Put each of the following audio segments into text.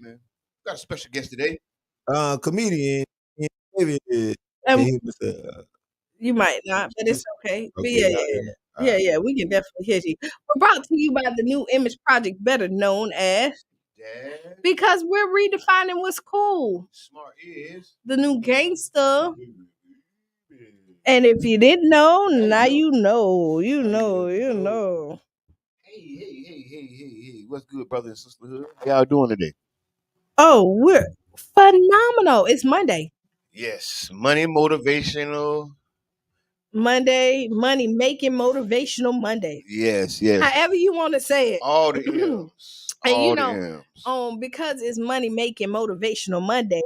man. Got a special guest today. Comedian. Maybe Um, he was you might not, but it's okay. But okay. yeah, we can definitely hit you. We're brought to you by the New Image Project, better known as Dad. because we're redefining what's cool. Smart is. The new gangster. And if you didn't know, now you know. You know. Hey. What's good, brother and sisterhood? How y'all doing today? Oh, we're phenomenal. It's Monday. Yes. Money motivational. Monday, money making motivational Monday. Yes. However you want to say it. All the M's. And All you the know, M's. because it's money making motivational Monday,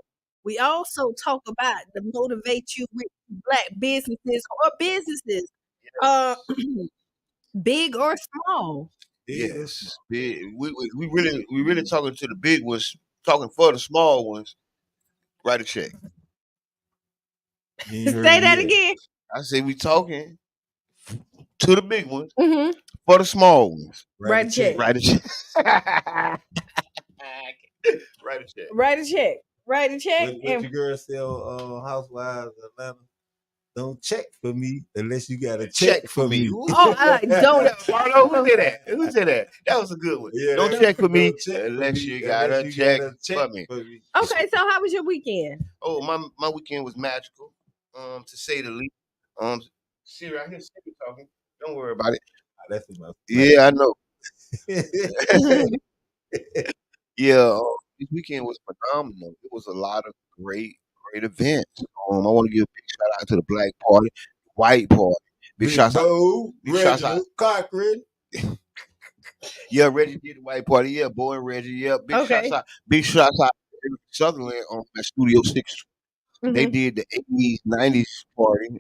we also talk about the motivate you with black businesses or businesses, big or small. Yes. Big. We really talking to the big ones, talking for the small ones. Write a check. You heard Say me that yet. again. I say we talking to the big ones Mm-hmm. for the small ones. Write a check. Write a check. Write a check. Write a check. Write a check. What your girl sell Housewives of Atlanta? Don't check for me unless you got a check for me. Don't. Marlo, who did that? Who said that? That was a good one. Yeah, don't check for me check unless for me, you got a check for me. Okay, so how was your weekend? Oh, my weekend was magical, to say the least. Siri, I hear Siri talking. Don't worry about it. That's enough. Yeah, I know. Yeah, this weekend was phenomenal. It was a lot of great events. I want to give a big shout out to the Black Party, White Party. Big shouts out. Big shouts out. Cochran. Yeah, Reggie did the White Party. Yeah, boy and Reggie. Yeah, big Okay. shouts out. Big shouts out to Eric Sutherland on at Studio 6. They did the 80s, 90s party.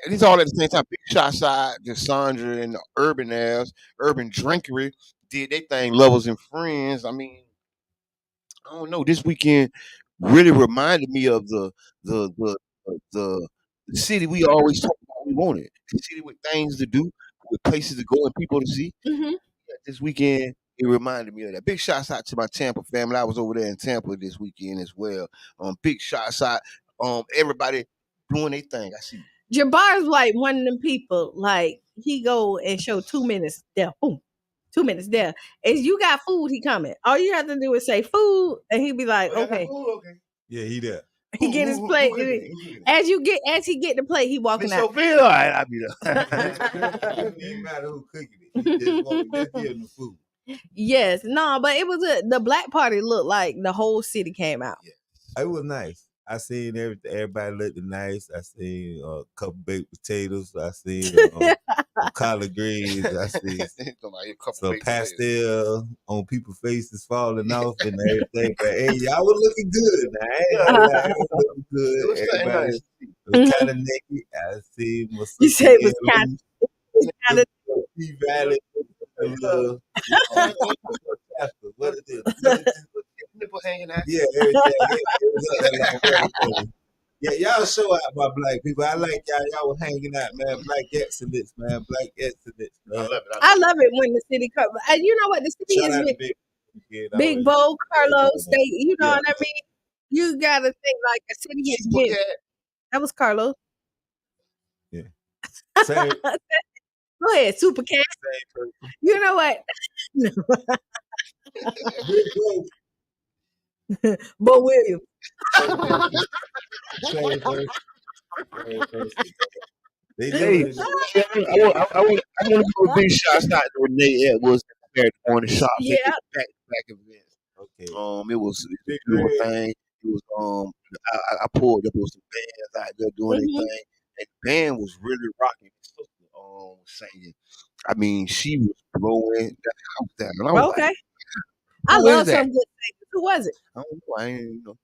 These all at the same time. Big shouts out to Sandra and the Urban Airs, Urban Drinkery did their thing. Lovers and Friends. I mean, I don't know. This weekend really reminded me of the the the city we always talk about. We wanted the city with things to do, with places to go and people to see. Mm-hmm. This weekend, it reminded me of that. Big shouts out to my Tampa family. I was over there in Tampa this weekend as well. Big shouts out, everybody doing their thing. I see. Jabbar's like one of them people. Like he go and show 2 minutes there. Boom. 2 minutes there. If you got food, he coming. All you have to do is say food, and he'll be like, okay. Yeah, he there. He get his plate. As he get the plate, he walking out. Sophia, I'll be there. It doesn't matter who cooking it. He just want to give him the food. Yes, no, but it was the black party looked like the whole city came out. Yeah. It was nice. I seen everything. Everybody looked nice. I seen a couple baked potatoes. I seen collard greens. I seen some pastel on people's faces falling off and everything. But hey, y'all was looking good. Now. Looking good. Everybody was kind of naked. I seen my sister. You say it was kind of P-Valley. What is it? Nipple hanging out. Yeah, everything. Yeah, y'all show out my black people. I like y'all. Y'all was hanging out, man. Black excellence, man. Black excellence, man. I love it when the city comes. And you know what? The city Shout is Big Bo, Carlos, you know what I mean? You got to think like a city is big. That was Carlos. Yeah. Same. Go ahead, Super Cat. You know what? Bo Williams. Same person. I want to give a big shout out to Renee Edwards on the shop. Yeah. Back events. Okay. It was a beautiful thing. It was I pulled up. It was some bands out there doing their thing. And the band was really rocking. Singing. I mean, she was blowing the house down. And I was okay. Like, I love some good things. Who was it? I don't know. I ain't know.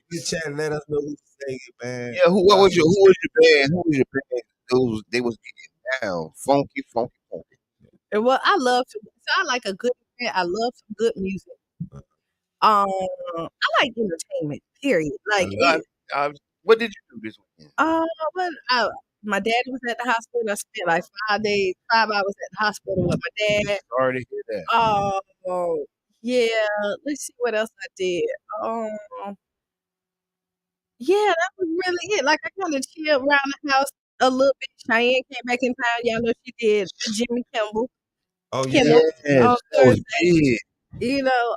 You chat, let us know who's singing, man. Yeah, who was your band? Who was your band? They was getting down, funky. Well, I like a good band. I love some good music. I like entertainment. Period. Like, what did you do this weekend? My dad was at the hospital. I spent like 5 hours at the hospital with my dad. Sorry to hear that. Oh, yeah. Let's see what else I did. Um, yeah, that was really it. Like I kind of chilled around the house a little bit. Cheyenne came back in town. Y'all know she did Jimmy Oh yeah, Kimmel Yes, on that was Thursday. big. You know,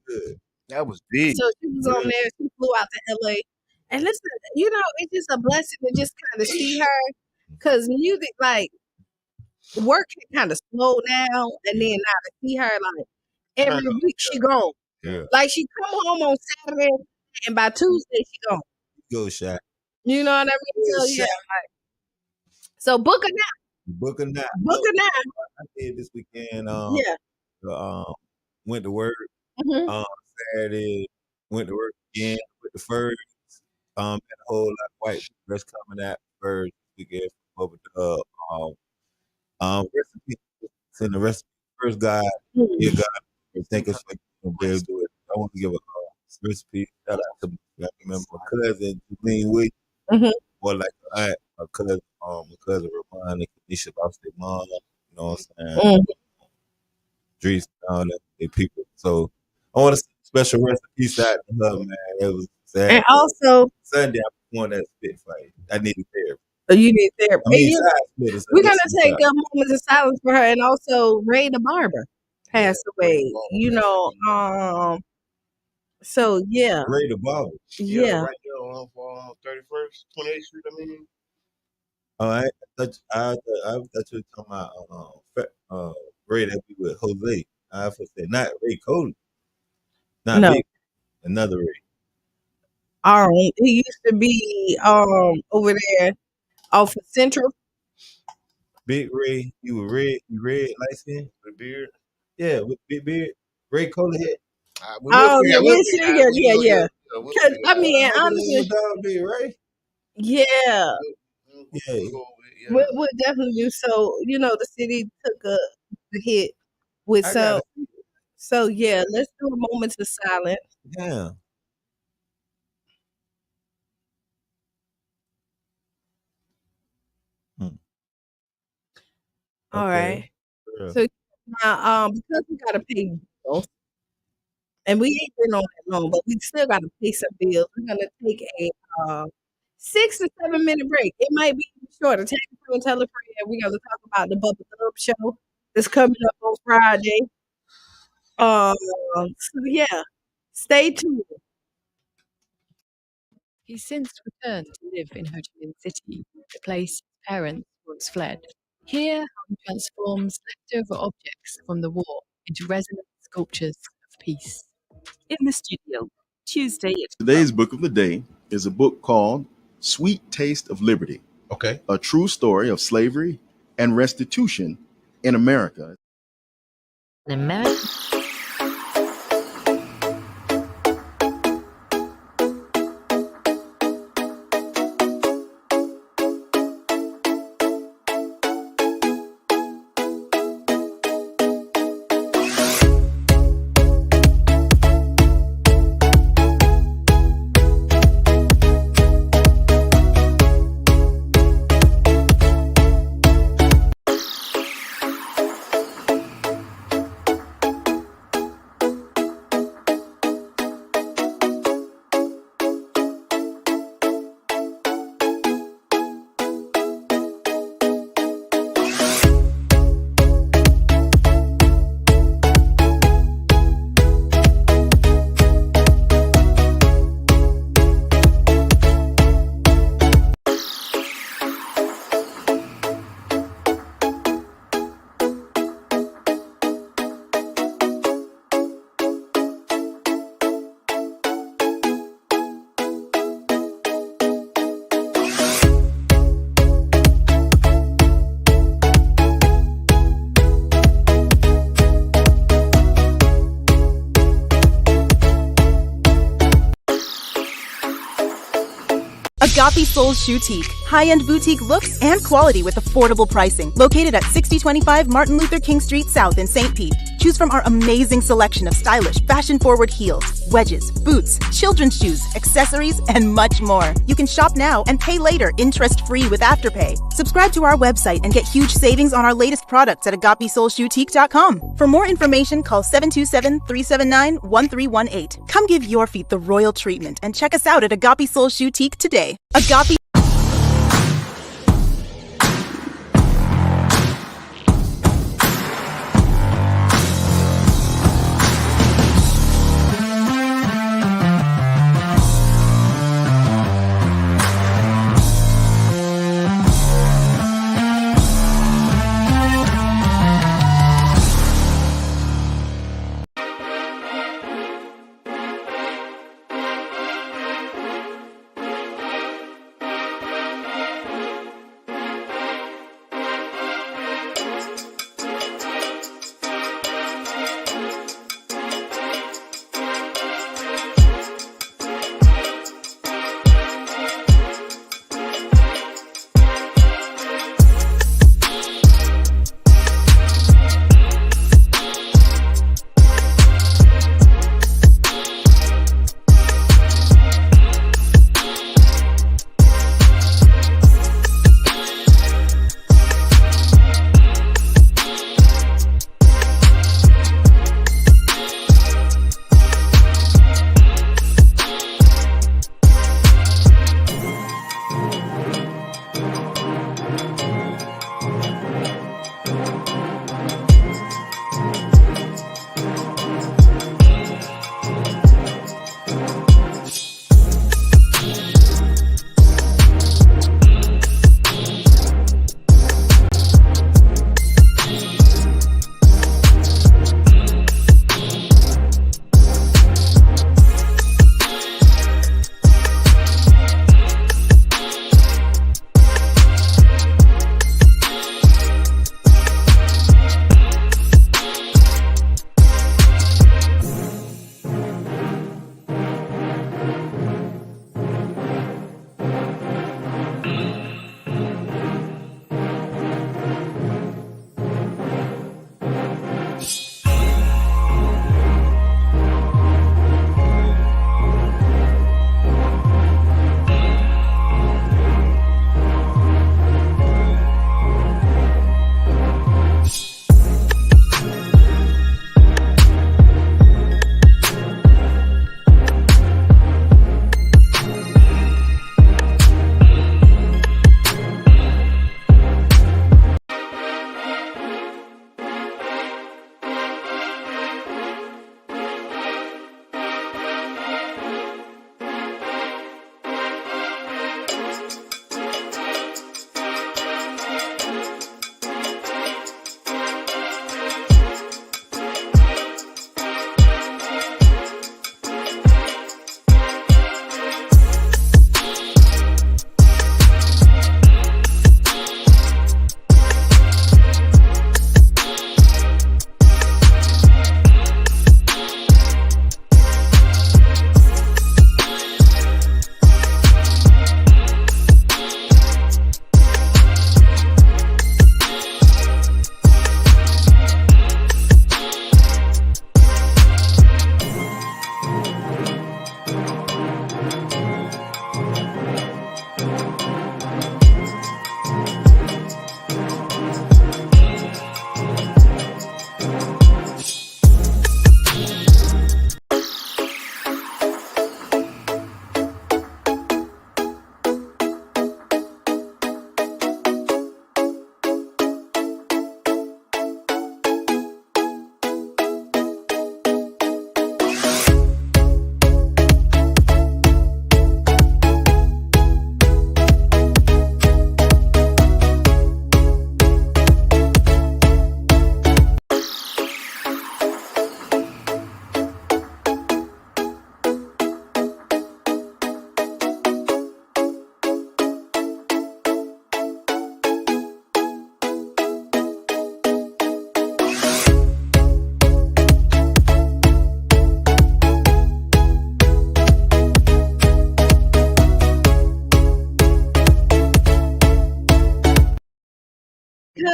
good. That was big. so she was on Real. there. She flew out to LA. And listen, it's just a blessing to just kind of see her. Cause music, like work can kind of slow down, and then now to see her like Turn every up. week she gone. Yeah. Like she come home on Saturday, and by Tuesday she gone. Go shot. You know what I mean? So yeah. So book her now. Book or not? Book her now. I did this weekend. Yeah. Um, went to work. Hmm. Saturday went to work again with the first. Had a whole lot of white people that's coming out first weekend over the recipe. Send the recipe first. God, yeah, God, thank us for being able to do it. I want to give a recipe shout out to I remember my cousin Janine Williams, Hmm. or like my cousin Ramon and Kenisha lost their mom. You know what I'm saying? Hmm. Drees and all that they people. So I want to send a special recipe out to her, man. It was sad. And also, Sunday I performed that spit fight. I needed therapy. you need therapy. I mean, side splitters. We're gonna take a moment of silence for her, and also Ray the barber passed away. So yeah, Ray the barber. yeah. Right there on 31st, 28th Street. I mean, Oh, I thought you were talking about Ray that be with Jose. I said not Ray Cody, not No. Big, another Ray. He used to be over there off of Central. Big Ray, you red, light skin, with beard. yeah, with big beard, Ray Cody head. Yeah. Cause I mean, Remember honestly, the dog Big Ray? yeah, Yeah, we'll definitely do so. The city took a hit with I some. got So yeah, let's do a moment of silence. yeah. Hmm. All right. Yeah. So now, because we gotta pay bills, and we ain't been on that long, but we still gotta pay some bills. We're gonna take a 6 to 7 minute break. It might be shorter. Take it to and tell a friend. We're gonna talk about the Bubba Club show that's coming up on Friday. So yeah, stay tuned. He's since returned to live in Ho Chi Minh City, the place his parents once fled. Here, how he transforms leftover objects from the war into resonant sculptures of peace. In the studio, Tuesday at Today's book of the day is a book called Sweet Taste of Liberty, Okay. a true story of slavery and restitution in America. in America. Agape Soul Shoutique. High-end boutique looks and quality with affordable pricing. Located at 6025 Martin Luther King Street South in St. Pete. Choose from our amazing selection of stylish, fashion-forward heels, wedges, boots, children's shoes, accessories, and much more. You can shop now and pay later, interest-free with Afterpay. Subscribe to our website and get huge savings on our latest products at agapesolshoetique.com. For more information, call 727-379-1318. Come give your feet the royal treatment and check us out at Agape Soul Shoetique today. Agape.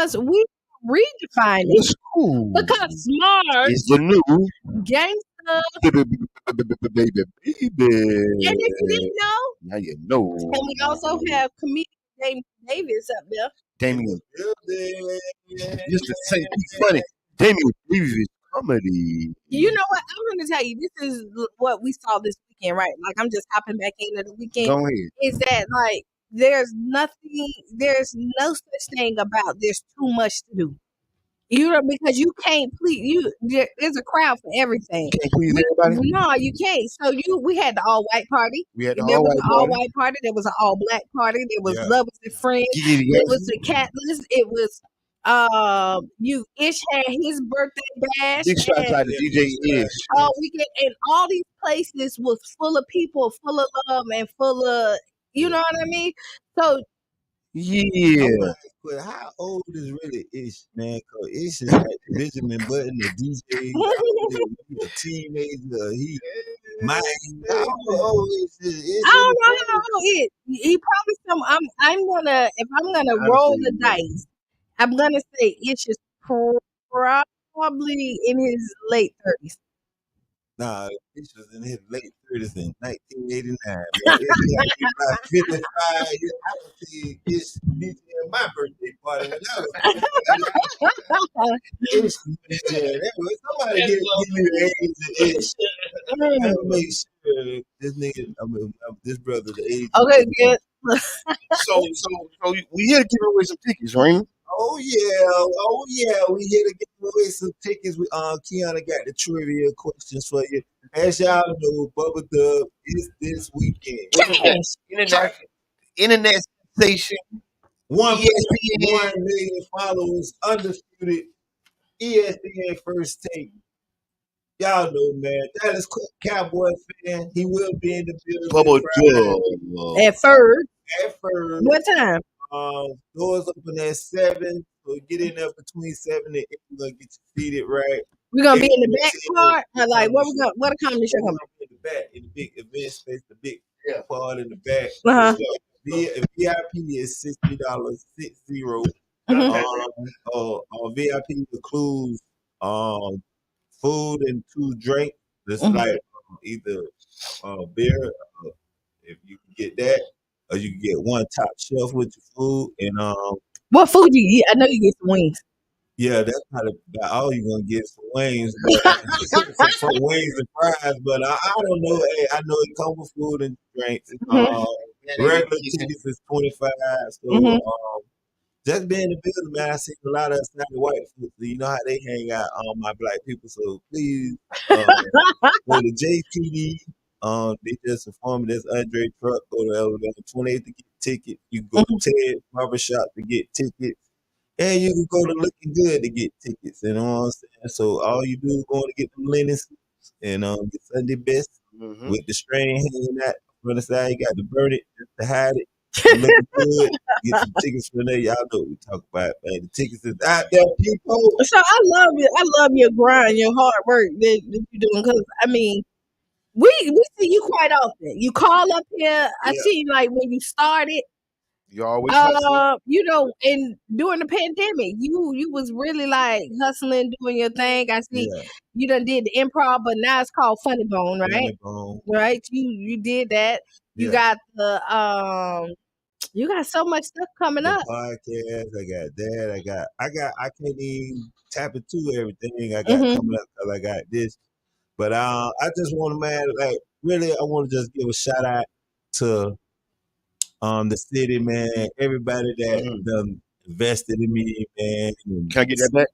because we redefine it What's cool because smart, is the new gangster, baby. and if you didn't know, Now you know. and we also have comedian James Davis up there. Damien, Building. Mr. St. Pete Funny. Damien Davis comedy. You know what? I'm going to tell you, this is what we saw this weekend, right? Like, I'm just hopping back into the weekend. Go ahead. Is that, like, there's no such thing about there's too much to do. You know, because you can't please there's a crowd for everything. Can't please everybody. No, you can't. So we had the all white party. We had the There was all-white an all party. white party. There was an all black party. There was Yeah. Lovers and Friends. Gigi It was Jackson. the Catless. It was you Ish had his birthday bash. Big shots And out to DJ Ish. all weekend, and all these places was full of people, full of love, and full of you know what I mean. So Yeah. But how old is really Ish, man? Cause Ish is like Benjamin Button, the DJ. He a teenager. He mine. How old is I don't know how old it. He probably some. I'm gonna if I'm gonna roll the dice. I'm gonna say Ish is probably in his late 30s. Nah, Ish was in his late 30s in 1989. Man. It's got to be about 55. I would see Ish DJing my birthday party when I was Ish DJing. Somebody give me the age of Ish. I make sure this nigga, this brother, the age. Okay, good. So we here to give away some tickets, right? Oh yeah, we here to give away some tickets. We Kiana got the trivia questions for you. As y'all know, Bubba Dub is this weekend. Internet sensation. 1.1 million followers, undisputed. ESPN First Take. Y'all know, man. Dallas Cowboy fan. He will be in the building. Bubba Dub. At first, At first. what time? Doors open at 7. So get in there between 7 and 8. We're gonna get you seated right. We're gonna be in the back part, or like what a comedy show gonna be? In the back, in the big event space, the big part in the back. Uh-huh. VIP is $60, 60. VIP includes food and 2 drinks. It's like either beer, if you can get that, or you can get 1 top shelf with your food and what food you eat? I know you get some wings. yeah, that's probably about all you're gonna get some wings, some wings and fries. But I don't know. Hey, I know it comes with food and drinks. Regular tickets is $25. So just being in the building, man. I see a lot of snappy white folks. So you know how they hang out, my black people. So please go to JTD. They just informed me that's Andre Truck. Go to Elevator 28 to get tickets. You can go to Ted Barbershop to get tickets. And you can go to Looking Good to get tickets. You know what I'm saying? So all you do is go to get them linen suits and get Sunday best with the string hanging out from the side. You got to burn it just to hide it. Looking Good. Get some tickets from there. Y'all know what we talk about, man. The tickets is out there, people. So I love you. I love your grind, your hard work that you're doing. Because I mean, we see you quite often. You call up here. I see you like when you started. You always hustling. You know, and during the pandemic, you was really like hustling, doing your thing. I see you done did the improv, but now it's called Funny Bone, right? Funny Bone. Right? You did that. You got the you got so much stuff coming up. Podcast, I got that. I can't even tap into everything I got coming up because I got this. But I just want to, man, like really, I want to just give a shout out to the city, man. Everybody that done invested in me, man. Can I get that back?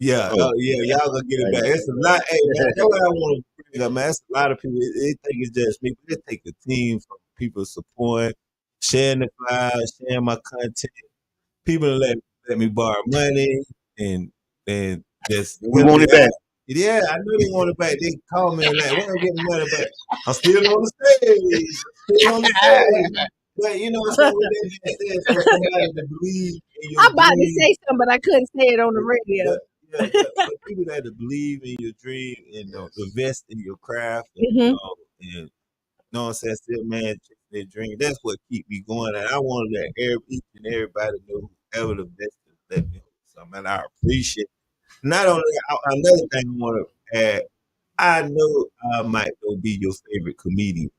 Yeah, y'all gonna get it back. It's a lot. Hey, man, that's what I want to bring up, man. It's a lot of people. They think it's just me, but it take a team from people supporting, sharing the flyers, sharing my content. People let me borrow money and just we want it back. Yeah, I know they want it back. They call me and like, when I get the money back, I'm still on the stage. But you know, so with that being said, for somebody to believe in your I'm about dream, to say something, but I couldn't say it on the radio. but people that to believe in your dream and invest in your craft, and you know what I'm saying, still man, their dream. That's what keep me going, and I want to let each and everybody know whoever the best let me. something, and I appreciate it. Not only another thing I want to add, I know I might not be your favorite comedian.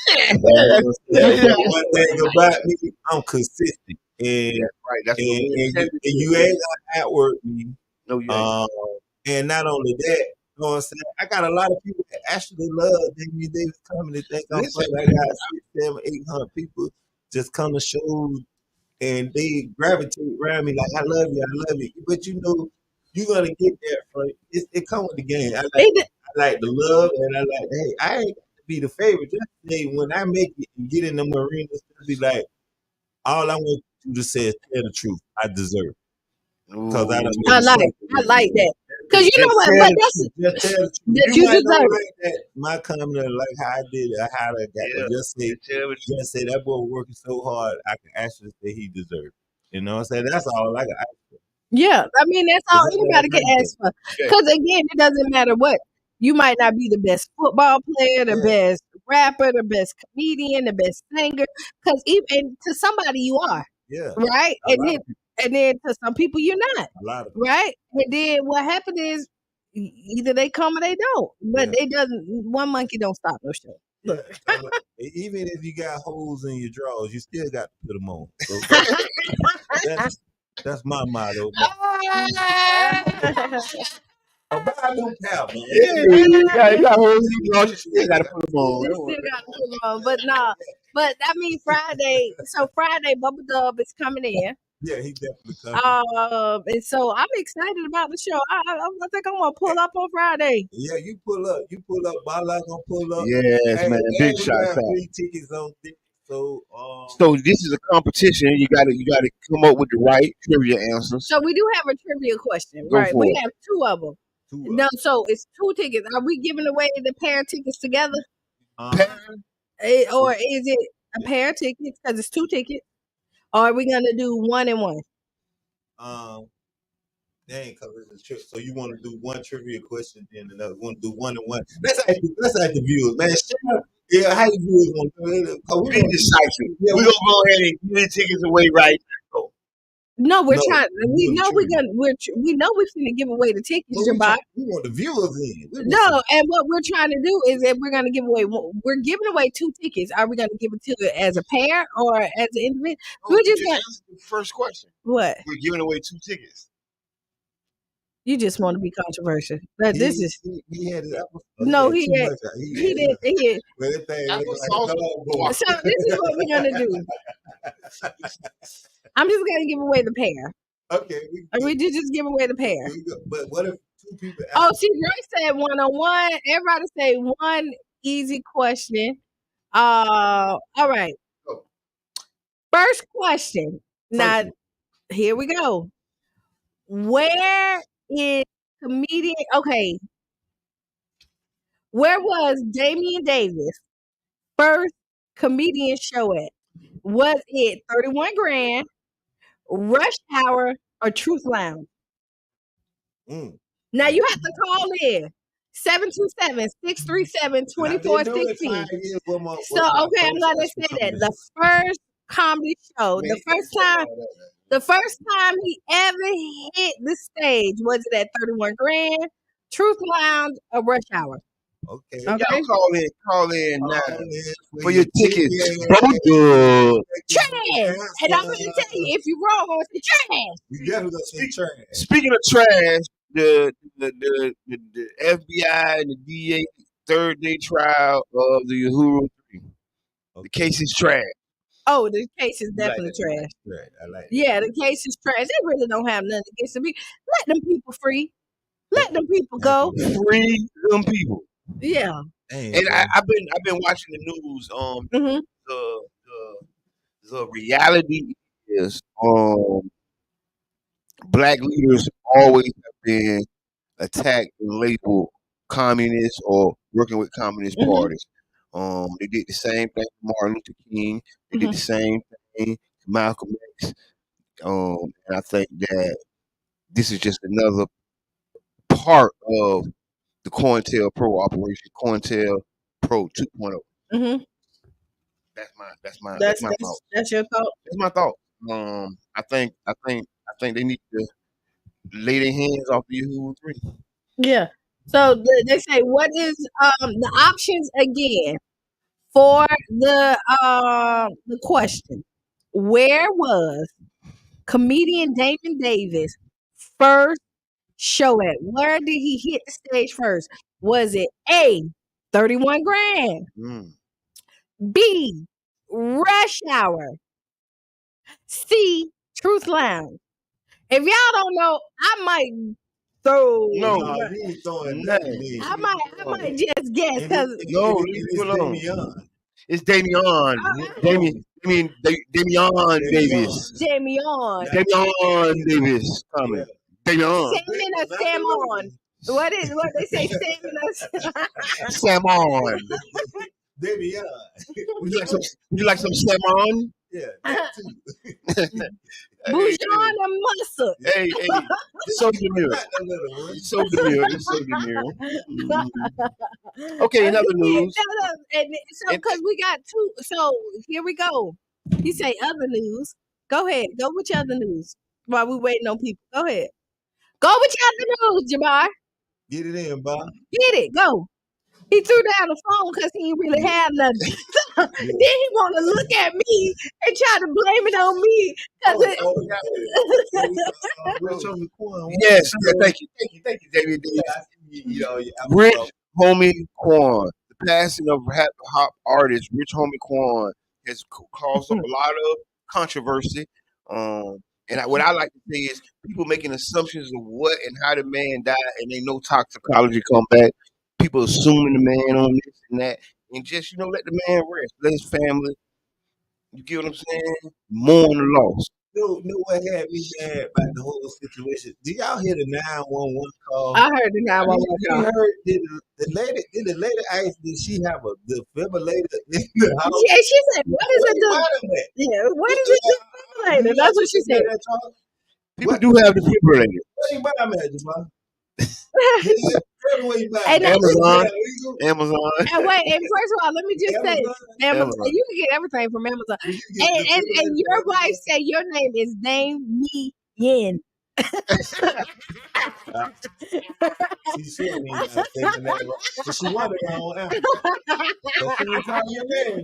You know what I'm saying? But one thing about me, I'm consistent. And Right. That's what and, we and, you, intended and to you do. ain't gonna outwork me. No, you ain't. And not only that, you know what I'm saying? I got a lot of people that actually love Damian Davis coming and think I'm Listen, funny. I got 600, 700, 800 people just come to shows and they gravitate around me like, I love you, I love you. But you know, you're gonna get that from it comes with the game. I like the love and I like, hey, I ain't got to be the favorite. Just say when I make it and get in the arenas, just be like, all I want you to say is tell the truth. I deserve it. Because I done I been like that. Because you just know what? tell But the that's truth. Just tell the truth. that You you might not deserve. like that my comment or like how I did it, or how I got but just say that boy working so hard, I can actually say he deserved it. You know what I'm saying? That's all I got. Yeah, I mean that's all anybody can ask for. Because again, it doesn't matter what. You might not be the best football player, the best rapper, the best comedian, the best singer. Because even to somebody you are, right? And then to some people you're not, right? And then what happened is either they come or they don't. But it doesn't. One monkey don't stop no show. Look. Even if you got holes in your drawers, you still got to put them on. So that's my motto. Buy a new pair, man. Yeah, you got holes in your drawers. You still got to put them on. You still got to put them on. But nah. But I mean Friday. So Friday, Bubba Dub is coming in. Yeah, he definitely coming. And so I'm excited about the show. I think I'm gonna pull up on Friday. Yeah, you pull up. Bala gonna pull up. Yes, Hey, man. Big shots out. 3 tickets on this. So this is a competition. You gotta come up with the right trivia answers. So we do have a trivia question, Go right? for We it. have two of them. No, so it's 2 tickets. Are we giving away the pair of tickets together? Or is it a pair of tickets because it's 2 tickets? Or are we gonna do 1 and 1? Dang, because it's a trip. So you want to do one trivia question, then another. Want to do 1 and 1? Let's ask the viewers, man. Yeah, how you viewers want to do it? Be decisive. We're gonna go ahead and give the tickets away right now. No, we're trying. We know we know we're finna give away the tickets, Jabot. We want the viewers in. No, and what we're trying to do is that we're gonna give away. We're giving away 2 tickets. Are we gonna give it to it as a pair or as an individual? We're just gonna answer the first question. What? We're giving away 2 tickets. You just want to be controversial. This is he had it. No, he didn't. Well, that thing So this is what we're gonna do. I'm just gonna give away the pair. Okay. We just give away the pair. But what if 2 people? Oh, see, Grace said 1-on-1. Everybody say 1 easy question. All right. First question. Now, here we go. Where is comedian? Okay. Where was Damian Davis' first comedian show at? Was it 31 Grand, Rush Hour, or Truth Lounge? Now you have to call in 727-637-2416. So okay, I'm gonna say that the first comedy show, the first time he ever hit the stage, was it at 31 Grand, Truth Lounge, or Rush Hour? Okay. Y'all call in now for your tickets. Bubba Dub. Trash. And I'm gonna tell you, if you're wrong, I'm gonna say trash. You definitely gonna say trash. Speaking of trash, the FBI and the DA third day trial of the Uhuru 3. The case is trash. Oh, the case is definitely trash. I like it. Yeah, the case is trash. They really don't have nothing against them. Let them people free. Let them people go. Free them people. Yeah. And I've been watching the news. The reality is black leaders always have been attacked and labeled communists or working with communist parties. They did the same thing to Martin Luther King. They did the same thing to Malcolm X. And I think that this is just another part of the COINTELPRO operation, COINTELPRO 2.0. That's my thought. That's your thought. That's my thought. I think they need to lay their hands off you who 3. Yeah. So they say, what is the options again for the question? Where was comedian Damon Davis first show at? Where did he hit the stage first? Was it A, 31 Grand, Mm. B, Rush Hour, C, Truth Lounge? If y'all don't know, I might throw. No, No, he ain't throwing nothing nothing. in. I might just guess because No, It leave is him alone. Damian. It's Damian. Damian Davis. Damian. Damian Davis coming. Yeah. Damian. Salmon or salmon? What they say? Salmon or Salmon. Damian. Would you like some salmon? Yeah, that too. Bouillon and mustard. Hey, so demure. Not the little one. It's so demure. It's so demure. Mhm. Okay, in other news. And so because we got two, so here we go. You say other news. Go ahead. Go with your other news while we waiting on people. Go ahead. Go with your other news, Jamar. Get it in, Bob. Get it. Go. He threw down the phone because he didn't really have nothing. Then he want to look at me and try to blame it on me. Yes, thank you, David. Rich Homie Quan. The passing of hip hop artist Rich Homie Quan has caused up a lot of controversy. What I like to say is people making assumptions of what and how the man died, and ain't no toxicology come back. People assuming the man on this and that, and just let the man rest, let his family. You get what I'm saying? Mourn the loss. Know what had me mad about the whole situation? Did y'all hear the 911 call? I heard the 911 You call. heard did the lady ask, did she have a defibrillator in the house? Yeah, she said, "What is it? Yeah, what is it defibrillator?" That's what she said. People do have defibrillators. What do you buy them at, Jamal? Amazon. And wait, and first of all, let me just say, Amazon. You can get everything from Amazon. And your wife said your name is Damien. She shouldn't even have taken that wrong. But she wanted her own Amazon. But she was calling your name.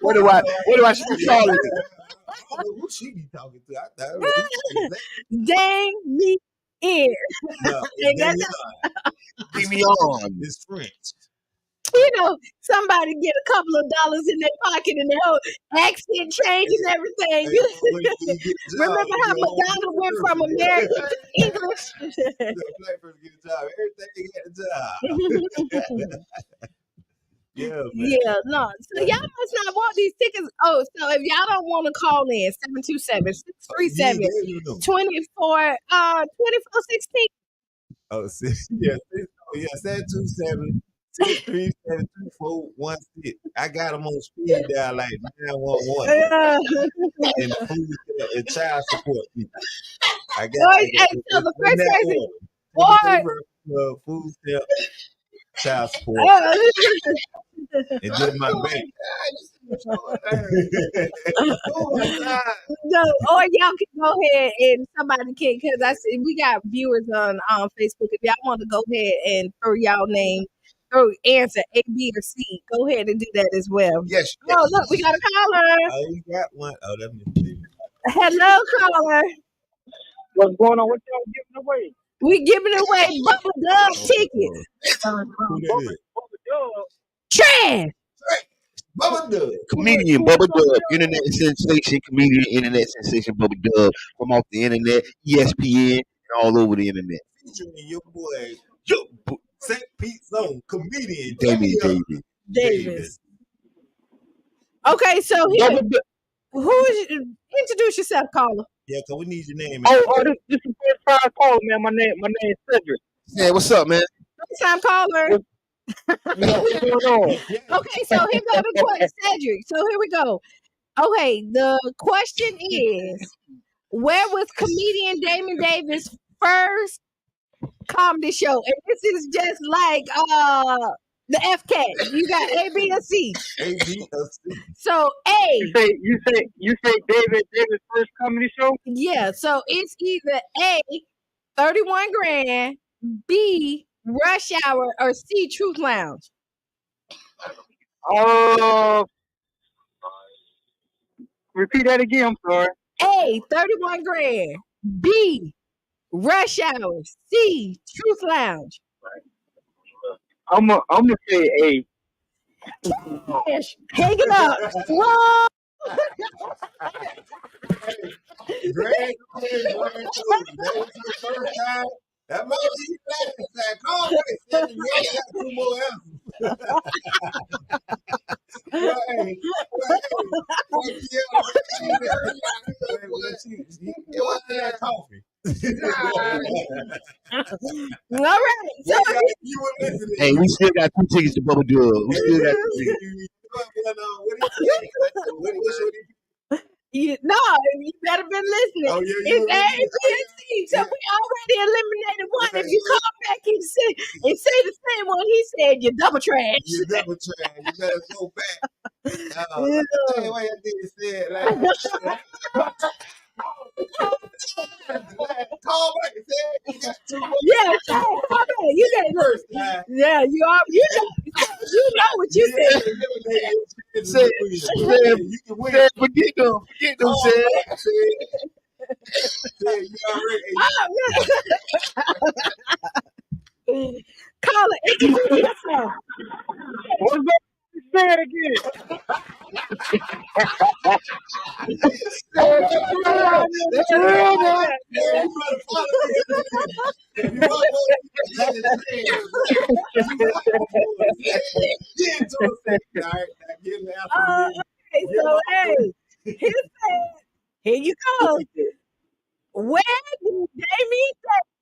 What do I should be calling it? I don't know who she be talking to. I thought it was Damien. No, Damian. It's French. Somebody get a couple of dollars in their pocket and their whole accent change and everything. Remember how Madonna went from American to English? Black person get a job. Everything get a job. Yeah, man. Yeah, no. So y'all must not want these tickets. Oh, so if y'all don't want to call in, 727-637-2416. Oh, 727-637-2416. I got them on speed dial like 911 and and child support people. I got so the first person food stamp, child support, and then my bank. Oh my God. No, or y'all can go ahead and somebody can, because I see we got viewers on Facebook. If y'all want to go ahead and throw y'all name, throw answer A, B, or C, go ahead and do that as well. Yes. Oh, look, we got a caller. Oh, you got one. Oh, that means hello, caller. What's going on? What y'all giving away? We giving away Bubba Dub tickets. Who that is? Trash. Bubba Dub. Comedian Bubba Dub, internet sensation, comedian, internet sensation Bubba Dub from off the internet, ESPN, and all over the internet. Featuring your boy, St. Pete Zone, comedian Damian Davis. Okay, so here, introduce yourself, caller. Yeah, because we need your name. This is the first time calling, man. My name is Cedric. Yeah, what's up, man? First time caller. What's going on? Okay, so here go the question, Cedric. So here we go. Okay, the question is, where was comedian Damon Davis' first comedy show? And this is just like the FK. You got A, B, or C. A, B, or C. So A. You say David Davis' first comedy show? Yeah. So it's either A, $31 grand. B, Rush Hour, or C, Truth Lounge. Repeat that again. I'm sorry. A, 31 grand. B, Rush Hour. C, Truth Lounge. I'm gonna say A. Hang it up. Whoa. Greg, that was your first time. That might be your last time. Call back and say you ain't got 2 more answers. Right. Coffee. All right. So, You were listening. Hey, we still got 2 tickets to Bubba Dub. We still got 2 tickets. no, you better been listening. Oh, yeah, It's A, B, and C. So we already eliminated one. If you come back and say the same one he said, you're double trash. You double trash. You better go back. Hey, why you didn't say it like call back and say you got 2 more. Yeah, call back. You got first time. Yeah, you know what you said. Say, you can win. Forget them. Forget them, Say, you already. Call it. Introduce yourself. What's that? Say it again. That's real, man. Okay, so hey, here you go. Where did Damien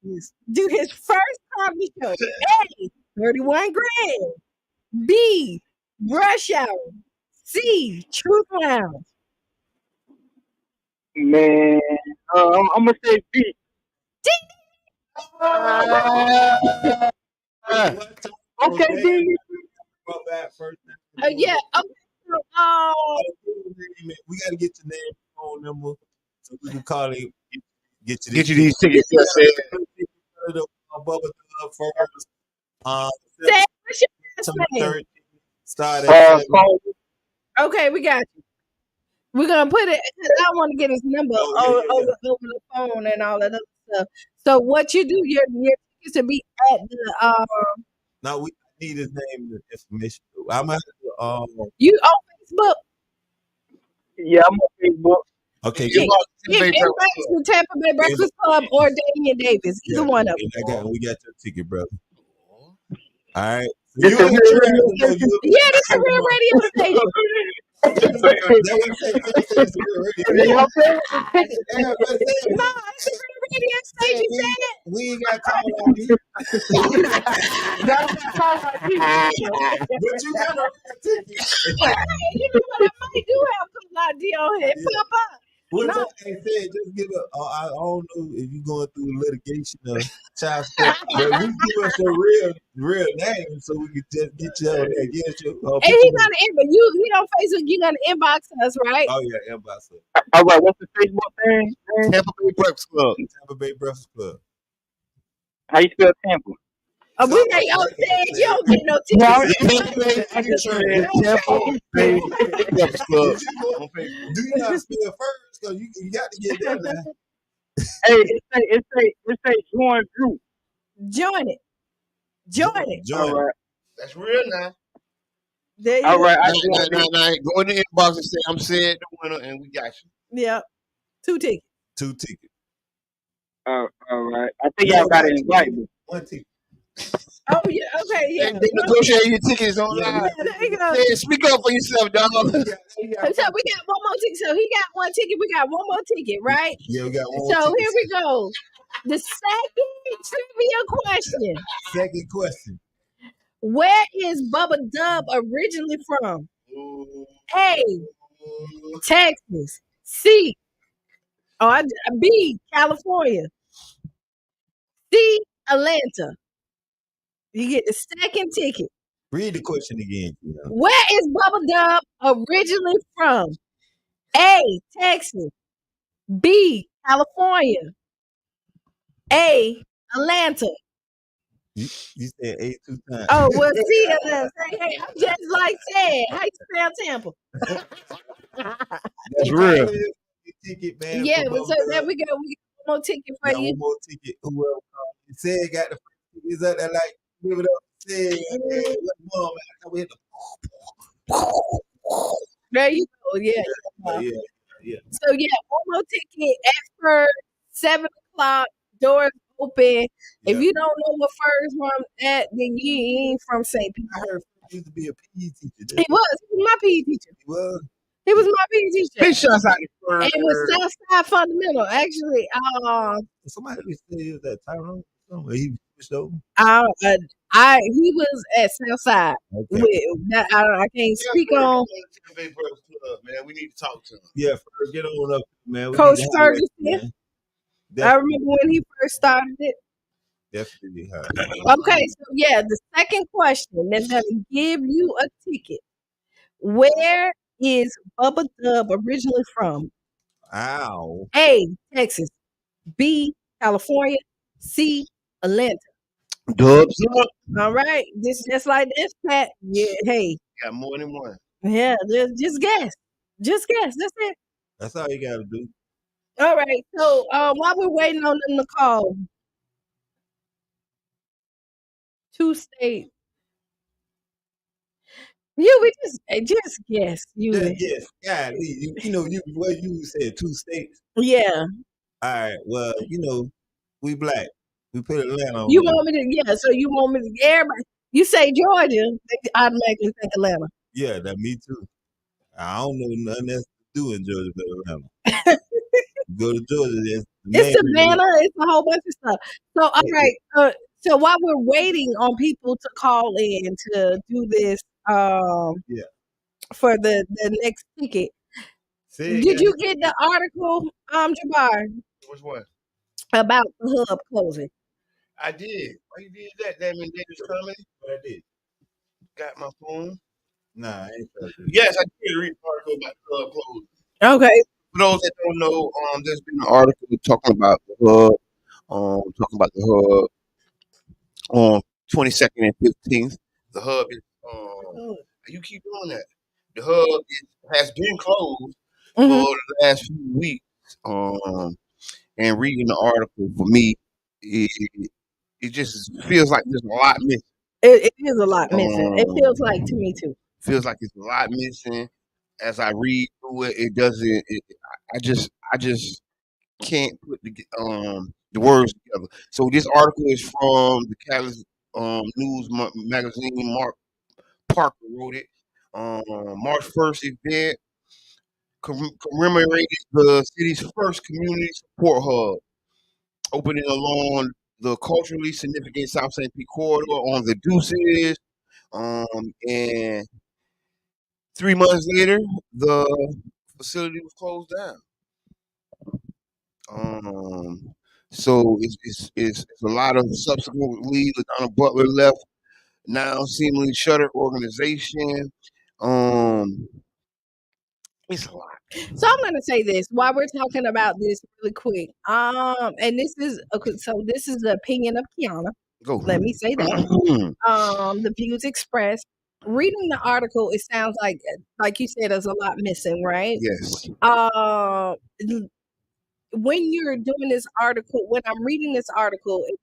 Davis do his first comedy show? A, 31 grand. B, Rush Hour. C, Truth Lounge. Man, I'm gonna say B. Okay, B. Yeah. Okay. So, we got to get your name, phone number, so we can call it. Get you these tickets. Bubba Dub first. say what's your last name? Start at Okay, we got you. We're gonna put it. I want to get his number over the phone and all that other stuff. So what you do? Your tickets to be at the. Now we need his name and information. I'm gonna have to, You on Facebook? Yeah, I'm on Facebook. Okay, Inbox to Tampa Bay Breakfast Club or Damien Davis. Either one of them. We got your ticket, brother. All right. This You a real Yeah, this is a real radio station. That would say it's a real radio. No, it's a real radio station. We ain't got to call out you. But you got a real ticket. You know what? I might do have some ID on here. Pop up. What no. They said, just give it. I don't know if you're going through litigation or child support, but we give us a real name so we can just get you on there. Get you. And he gonna inbox you. He on Facebook. You gonna inbox us, right? Oh yeah, inbox us. All right. What's the Facebook thing? Tampa Bay Breakfast Club. Tampa Bay Breakfast Club. How you spell Tampa? We ain't on stage. You don't get no tickets. Tampa Bay Breakfast Club. Do you not spell first? Because you got to get that now. Hey, it say join group. Join it. All right. That's real now. There you All go. right. Now, go in the inbox and say, I'm saying the winner, and we got you. Yeah. 2 tickets. 2 tickets. All right. I think y'all got to invite me. 1 ticket. Oh, yeah. Okay, yeah. They negotiate your tickets online. Yeah, there you go. Yeah, speak up for yourself, dog. So we got 1 more ticket. So he got 1 ticket. We got 1 more ticket, right? Yeah, we got 1 more So ticket. here we go. The second trivia question. Second question. Where is Bubba Dub originally from? A, Texas. C, B, California. C, Atlanta. You get the second ticket. Read the question again. Where is Bubba Dub originally from? A, Texas. B, California. A, Atlanta. You said 8 2 times. Oh, well, see, hey, I'm just like Ted. How you spell Tampa? That's real. Ticket, man. Yeah, so there we go. We got one more ticket for Got you. one more ticket. Whoever called. You said got the first tickets up there, like, give it up. Said, man, what more, man? I hit There you go. Yeah. yeah. So yeah, one more ticket after 7 o'clock. Doors open. If Yeah. you don't know what first one at, then you ain't from St. I Peter. heard he used to be a PE teacher. He was my PE teacher. He was. He was my PE teacher. Big shots out the And it was Southside Fundamental. Actually, Somebody said he was at Tyrone. Somewhere he switched over. he was at Southside. Okay. With that, I can't speak on man. We need to talk to him. Yeah, Ferg, get on up, man. We Coach need to have Ferguson. man. I remember when he first started it. Definitely hard. Okay, so yeah, the second question that's gonna give you a ticket. Where is Bubba Dub originally from? Ow. A. Texas. B. California. C. Atlanta. Dubs up. All right, this just like this, Pat. Yeah, hey, Got more than one. yeah, just guess. Just guess. That's it. That's all you gotta do. All right. So while we're waiting on them to call, 2 states. You we just guess. You Yes. God, you know, you said 2 states. yeah. All right. Well, you know, we black. We put Atlanta on. You want me to so you want me to everybody you say Georgia, they automatically think Atlanta. Yeah, that me too. I don't know nothing else to do in Georgia but Atlanta. Go to Georgia, It's Savannah, it's a whole bunch of stuff. So all right, so while we're waiting on people to call in to do this for the next ticket. Did you get the article, Jabbar? Which one? About the hub closing. I did. Why you did that? That mean they was coming? What I did? Got my phone. Nah, I ain't trying to. Yes, I did read the article about the hub closing. Okay. For those that don't know, there's been an article talking about the hub, on 22nd and 15th. The hub is you keep doing that. The hub has been closed for the last few weeks. And reading the article for me, it just feels like there's a lot missing. It is a lot missing. It feels like to me too. Feels like it's a lot missing. As I read through it, it doesn't. I just can't put the words together. So this article is from the Catalyst News magazine. Mark Parker wrote it. March 1st event commemorated the city's first community support hub, opening along the culturally significant South St. Pete corridor on the Deuces. And 3 months later, the facility was closed down. So it's a lot of subsequently LaDonna Butler left, now seemingly shuttered organization. It's a lot. So I'm gonna say this while we're talking about this really quick. And this is okay, so this is the opinion of Kiana. Go. Let me say that. The views expressed. Reading the article, it sounds like you said, there's a lot missing, right? Yes. When you're doing this article, when I'm reading this article, it's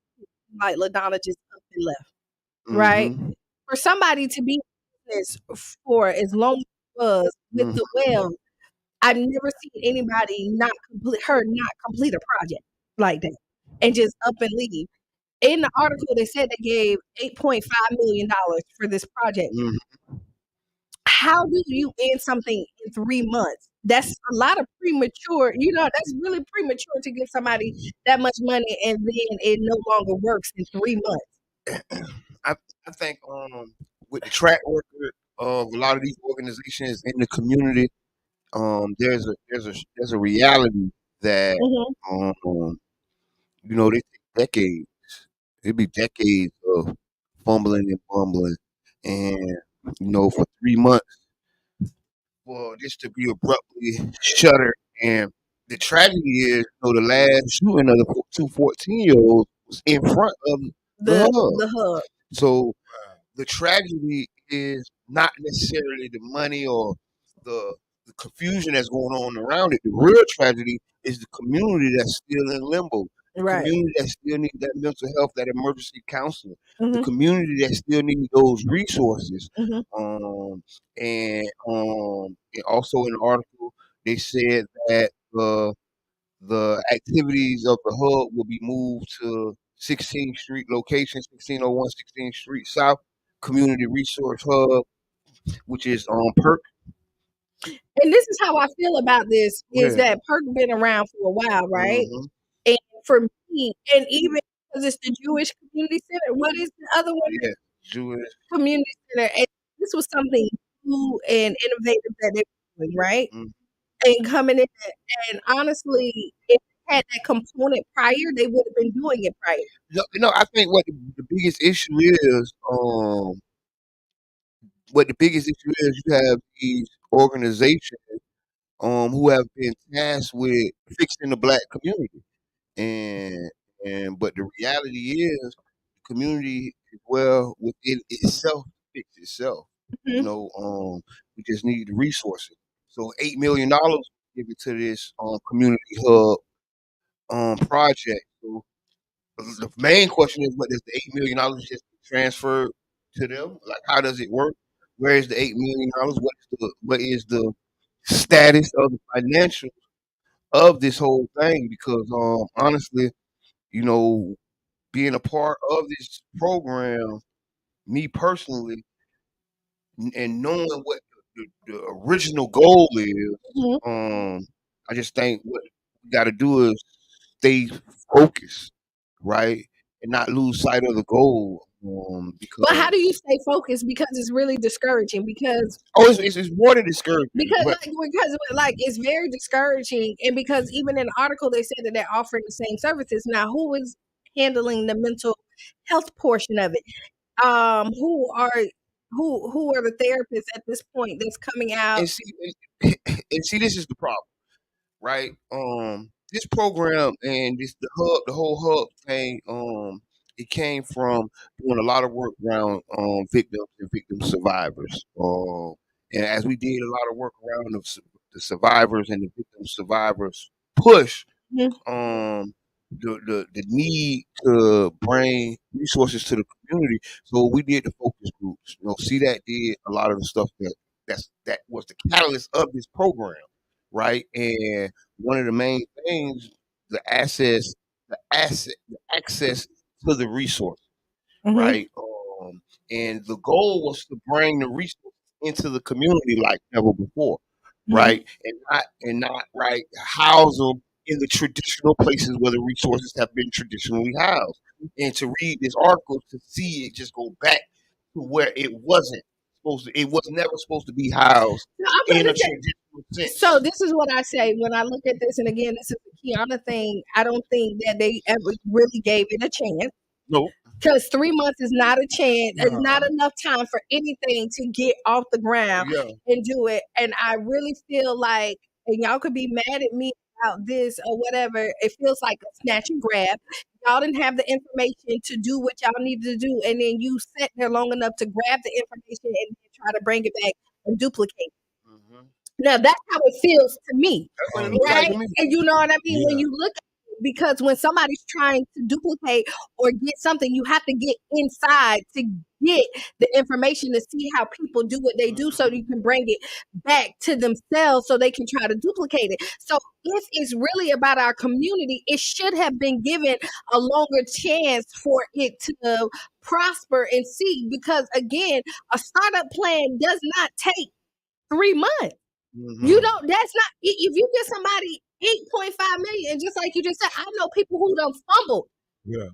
like LaDonna just up and left, right? For somebody to be in this for as long as it was with the well, I've never seen anybody not complete a project like that and just up and leave. In the article, they said they gave $8.5 million for this project. How do you end something in 3 months? That's a lot of premature. That's really premature to give somebody that much money and then it no longer works in 3 months. I think with the track record of a lot of these organizations in the community, there's a reality that they take decades. It'd be decades of fumbling and bumbling, and for 3 months for this to be abruptly shuttered. And the tragedy is, the last shooting of the two 14-year-olds in front of the The hub. the hub. So the tragedy is not necessarily the money or the the confusion that's going on around it. The real tragedy is the community that's still in limbo. The Right. community that still needs that mental health, that emergency counseling. The Mhm. community that still needs those resources. Mhm. And also in the article they said that the activities of the hub will be moved to 16th Street location, 1601 16th Street South Community Resource Hub, which is on Perk. And this is how I feel about this: is Yeah. that Perk been around for a while, right? Hmm. And for me, and even because it's the Jewish Community Center, what is the other one? Yeah, Jewish. Community Center. And this was something new and innovative that they were doing, right? Mm. And coming in, and honestly, if it had that component prior, they would have been doing it prior. No, I think the biggest issue is, you have these organizations who have been tasked with fixing the black community. And but the reality is the community is well within itself fix itself. You Mhm. know, we just need the resources. So $8 million given to this community hub project. So the main question is, what does the $8 million just transfer to them? Like, how does it work? Where is the $8 million? What is the status of the financial of this whole thing? Because honestly, you know, being a part of this program, me personally, and knowing what the original goal is, Mhm. I just think what we got to do is stay focused, right, and not lose sight of the goal. But how Because do you stay focused? Because it's really discouraging. it's more than discouraging, but Because like it's very discouraging, and because even in the article they said that they're offering the same services. Now, who is handling the mental health portion of it? Who are who are the therapists at this point that's coming out? and see, and see, this is the problem, right? This program and the whole hub thing, it came from doing a lot of work around victims and victim survivors. And as we did a lot of work around the survivors and the victim survivors push, Mhm. the need to bring resources to the community. So we did the focus groups. See, that did a lot of the stuff that was the catalyst of this program, right? And one of the main things, the access to the resource, Mhm. right? And the goal was to bring the resources into the community like never before, Mhm. right? And not right, house them in the traditional places where the resources have been traditionally housed. And to read this article, to see it just go back to where it wasn't supposed to. It was never supposed to be housed So I'm in gonna a say. traditional So sense. this is what I say when I look at this, and again, this is the Kiana thing. I don't think that they ever really gave it a chance. No. Because 3 months is not a chance. It's not Nah. enough time for anything to get off the ground Yeah. and do it. And I really feel like, and y'all could be mad at me about this or whatever. It feels like a snatch and grab. Y'all didn't have the information to do what y'all needed to do, and then you sat there long enough to grab the information and then try to bring it back and duplicate. Hmm. Now that's how it feels to me, That's what it Oh looks like right? to me. And you know what I mean? When yeah. you look at it, because when somebody's trying to duplicate or get something, you have to get inside to get the information to see how people do what they do so Hmm. you can bring it back to themselves so they can try to duplicate it. So if it's really about our community, it should have been given a longer chance for it to prosper and see, because again, a startup plan does not take 3 months. You Hmm. don't. That's not. If you get somebody 8.5 million, and just like you just said, I know people who don't Yeah.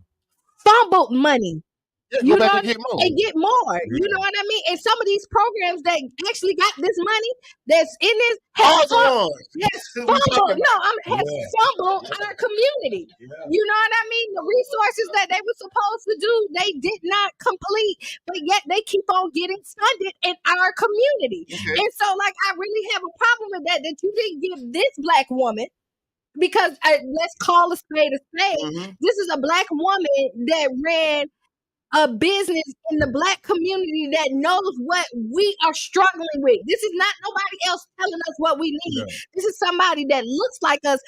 fumbled money. Yeah, You go know back what and I mean? get more. And get more. You know Yeah. what I mean? And some of these programs that actually got this money that's in this All the ones has we talking fumbled. about. No, has Yeah. fumbled Yeah. our community. Yeah. You know what I mean? The resources that they were supposed to do, they did not complete, but yet they keep on getting funded in our community. Okay. And so, like, I really have a problem with that. That you didn't give this black woman because let's call a spade a spade. Mm-hmm. This is a black woman that ran a business in the black community that knows what we are struggling with. This is not nobody else telling us what we need. Yeah. This is somebody that looks like us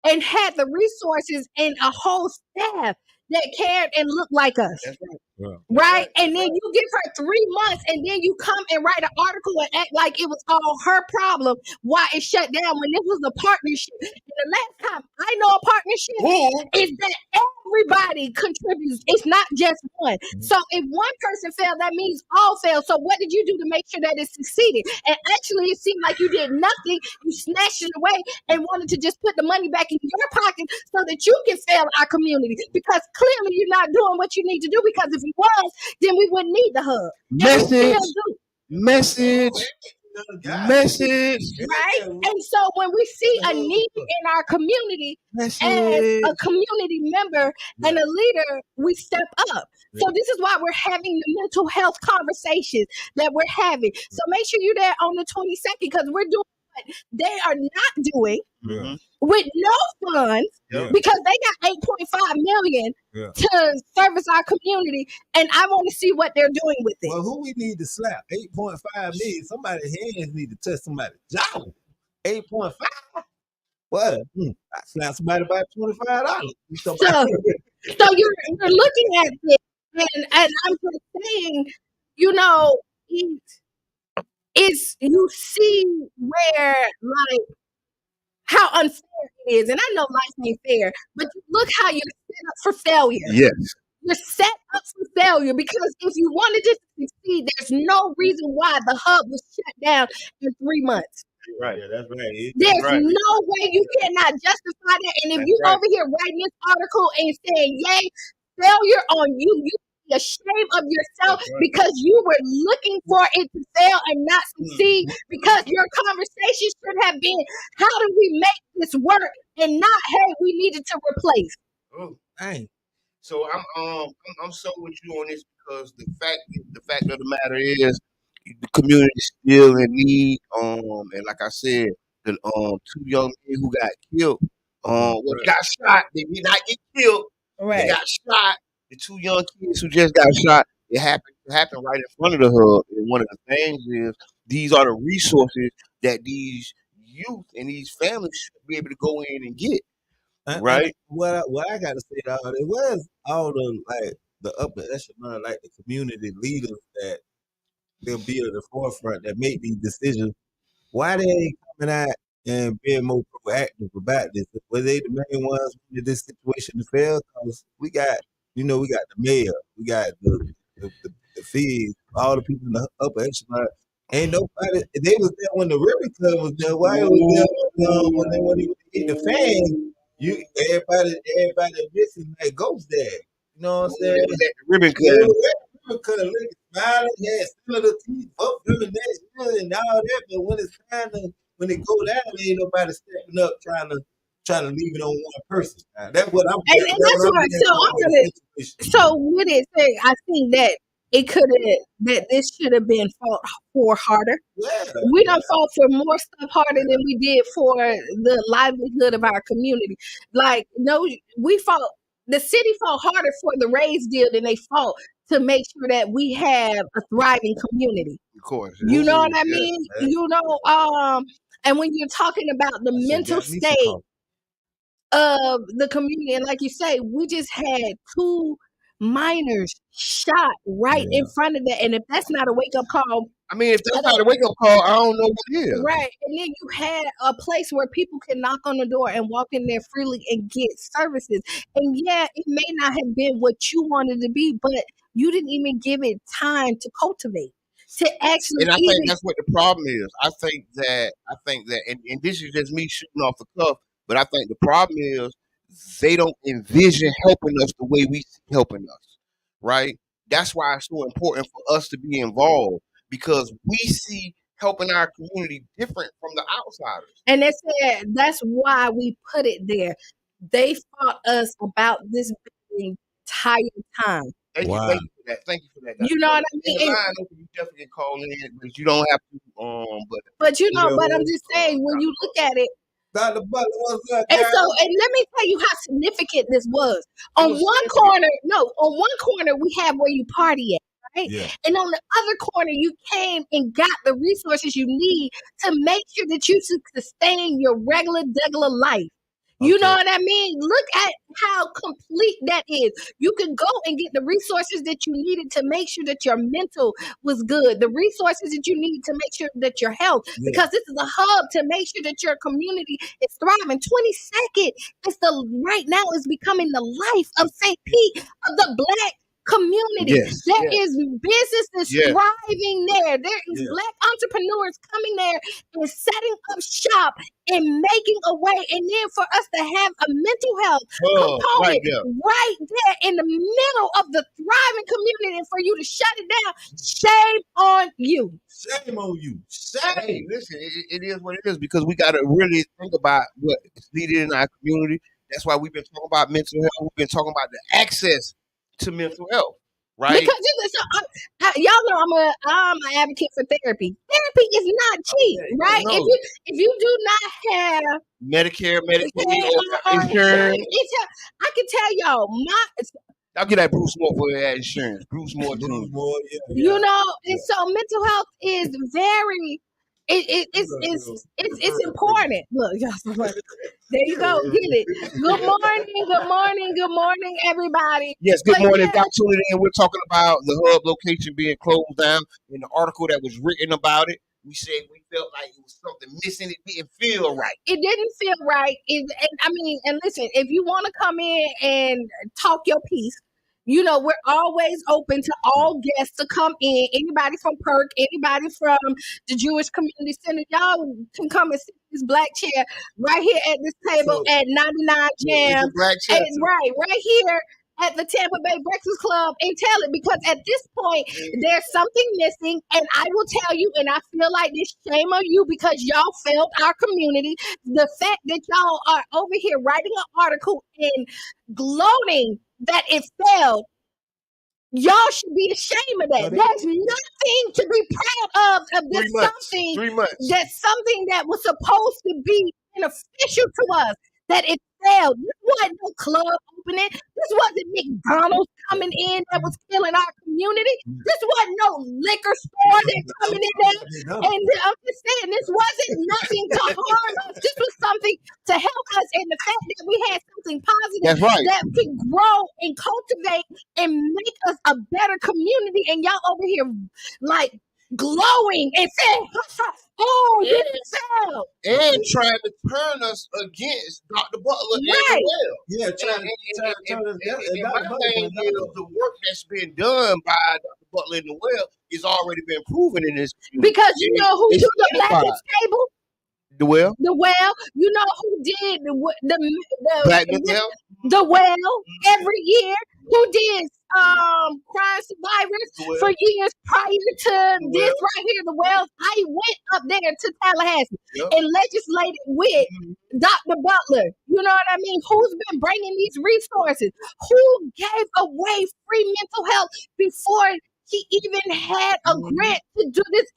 and had the resources and a whole staff that cared and looked like us. That's right. Yeah. Right? And then you give her 3 months and then you come and write an article and act like it was all her problem why it shut down when this was a partnership. And the last time I know a partnership is that everybody contributes. It's not just one. So if one person failed, that means all failed. So what did you do to make sure that it succeeded? And actually it seemed like you did nothing. You snatched it away and wanted to just put the money back in your pocket so that you can fail our community. Because clearly you're not doing what you need to do, because if you was, then we wouldn't need the hub. Message. Right? And so when we see a need in our community, as a community member and a leader, we step up. So this is why we're having the mental health conversations that we're having. So make sure you're there on the 22nd, because we're doing what they are not doing with no funds, because they got 8.5 million to service our community, and I want to see what they're doing with it. Well, who we need to slap? 8.5 million. Somebody's hands need to touch somebody's jaw. 8.5. What? I slapped somebody by $25. So you're looking at this, and I'm just saying, it's you see where, like, how unfair it is. And I know life ain't fair, but look how you're set up for failure. Yes. You're set up for failure, because if you wanted to succeed, there's no reason why the hub was shut down in 3 months. Right. Yeah, that's right. There's no way you cannot justify that. And if you over here writing this article and saying, yay, failure on you, you be ashamed of yourself, because you were looking for it to fail and not succeed, because your conversation should have been, how do we make this work, and not, hey, we needed to replace. Oh, dang. So I'm so with you on this, because the fact of the matter is the community is still in need. And like I said, the 2 young men who got killed, got shot. They did not get killed. They got shot. The 2 young kids who just got shot. It happened right in front of the hub. And one of the things is, these are the resources that these youth and these families should be able to go in and get. Right. What I got to say to all this, where's all the upper echelon, like the community leaders that they'll be at the forefront that make these decisions? Why they ain't coming out and being more proactive about this? Were they the main ones wanted this situation to fail? Because we got the mayor, we got the feeds, all the people in the upper echelon. Ain't nobody. They was there when the ribbon club was there. Why was there when they weren't even hit the fan? Everybody missing like ghost dad. You know what I'm saying? Ribbon cut. Ribbon cut, looking smiling, had still the teeth, up doing that shit and all that. But when it go down, ain't nobody stepping up trying to leave it on one person. That's what I'm. And that's why. So with it, I think that this should have been fought for harder. Yeah. We done fought for more stuff harder than we did for the livelihood of our community. Like, no, the city fought harder for the raise deal than they fought to make sure that we have a thriving community. Of course. You know what I mean? And when you're talking about the mental state of the community, and like you say, we just had 2 minors shot right in front of that. And if that's not a wake-up call, I mean, if that's not a wake-up call, I don't know what is. Right. And then you had a place where people can knock on the door and walk in there freely and get services. And yeah, it may not have been what you wanted to be, but you didn't even give it time to cultivate, to actually. And I think that's what the problem is. I think that, and this is just me shooting off the cuff, but I think the problem is they don't envision helping us the way we see helping us, right? That's why it's so important for us to be involved, because we see helping our community different from the outsiders. And that's why we put it there. They fought us about this the entire time. Thank you for that. You know what I mean? You definitely can call in, but you don't have to. But I'm just saying, when you look at it, Dr. Butler, what's up, And so, girl? and let me tell you how significant this was. It On was one significant. corner, we have where you party at, right? Yeah. And on the other corner, you came and got the resources you need to make sure that you sustain your regular, degular life. You know Okay. what I mean? Look at how complete that is. You can go and get the resources that you needed to make sure that your mental was good, the resources that you need to make sure that your health, Yeah. because this is a hub to make sure that your community is thriving. 22nd is right now is becoming the life of St. Pete, of the Black community. Yes. There is businesses Yes. thriving there. There is Yeah. Black entrepreneurs coming there and setting up shop and making a way. And then for us to have a mental health component right there in the middle of the thriving community, and for you to shut it down, shame on you. Shame on you. Hey, Shame. listen, it is what it is because we got to really think about what is needed in our community. That's why we've been talking about mental health. We've been talking about the access to mental health, right? Because y'all know I'm an advocate for therapy. Therapy is not cheap, right? No. If you do not have Medicare, Medicaid, or insurance. I can tell y'all I'll get that Bruce Moore for that insurance. Bruce Moore Jr. Bruce Moore, yeah. you know, and so mental health is very it's important. Look, y'all, there you go, get it. Good morning, everybody. Yes, good But morning. yeah, Y'all tuning in. We're talking about the hub location being closed down. In the article that was written about it, we said we felt like it was something missing. It didn't feel right. it didn't feel right. And listen, if you want to come in and talk your piece, you know, we're always open to all guests to come in. Anybody from Perk, anybody from the Jewish Community Center, y'all can come and sit in this black chair right here at this table at 99 Jam. Black chair. Right here at the Tampa Bay Breakfast Club and tell it, because at this point there's something missing, and I will tell you, and I feel like this shame on you because y'all failed our community. The fact that y'all are over here writing an article and gloating that it failed, y'all should be ashamed of that. There's nothing to be proud of this 3 months. 3 months. that's something that was supposed to be beneficial to us, that it failed. This wasn't no club opening. This wasn't McDonald's coming in that was killing our community. This wasn't no liquor store that coming in there. And I'm just saying, this wasn't nothing to harm us. This was something to help us. And the fact that we had something positive That's right. that could grow and cultivate and make us a better community. And y'all over here like glowing and saying, oh, this fell. And trying to turn us against Dr. Butler as Right. well. Yeah, trying to And my thing is the work that's been done by Dr. Butler in the well is already been proven in this community. Because you know who It's took the solidified. blackest table? The well? The well. You know who did Black mental health? the well every year? Who did crime survivors for years prior to this right here, the wells? I went up there to Tallahassee and legislated with Dr. Butler. You know what I mean? Who's been bringing these resources? Who gave away free mental health before he even had a grant to do this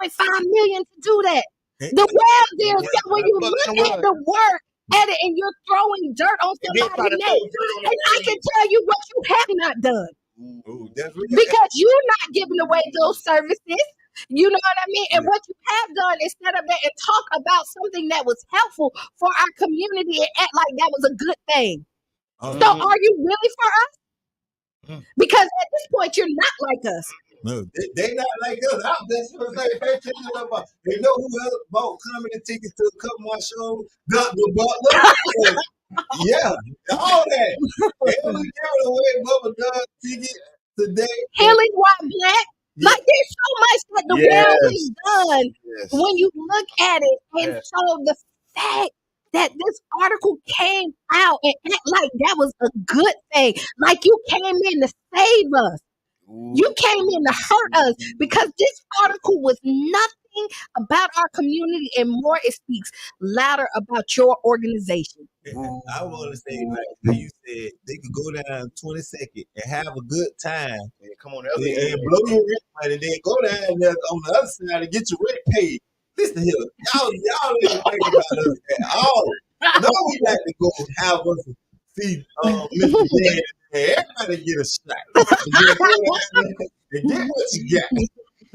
8.5 million to do that? The well deal. So when you look at the work at it and you're throwing dirt on somebody's neck, and I can tell you what you have not done. Because you're not giving away those services. You know what I mean? And what you have done is set up there and talk about something that was helpful for our community and act like that was a good thing. So are you really for us? Because at this point, you're not like us. No, they not like us. I'm just gonna say, they know who else bought comedy tickets to a couple more shows? Dr. Butler. Yeah, all that. And we giving away Bubba Dog tickets today. Healing White Black. Like there's so much that the world has done when you look at it. And so the fact that this article came out and act like that was a good thing, like you came in to save us. You came in to hurt us because this article was nothing about our community, and more, it speaks louder about your organization. I want to say, like you said, they could go down 22nd and have a good time. Come on, and blow your rent money, then go down there on the other side and get your rent paid. Listen here, y'all ain't think about us at all. No, we like to go have us see Mr. Dad. Everybody get a shot. And get what you got.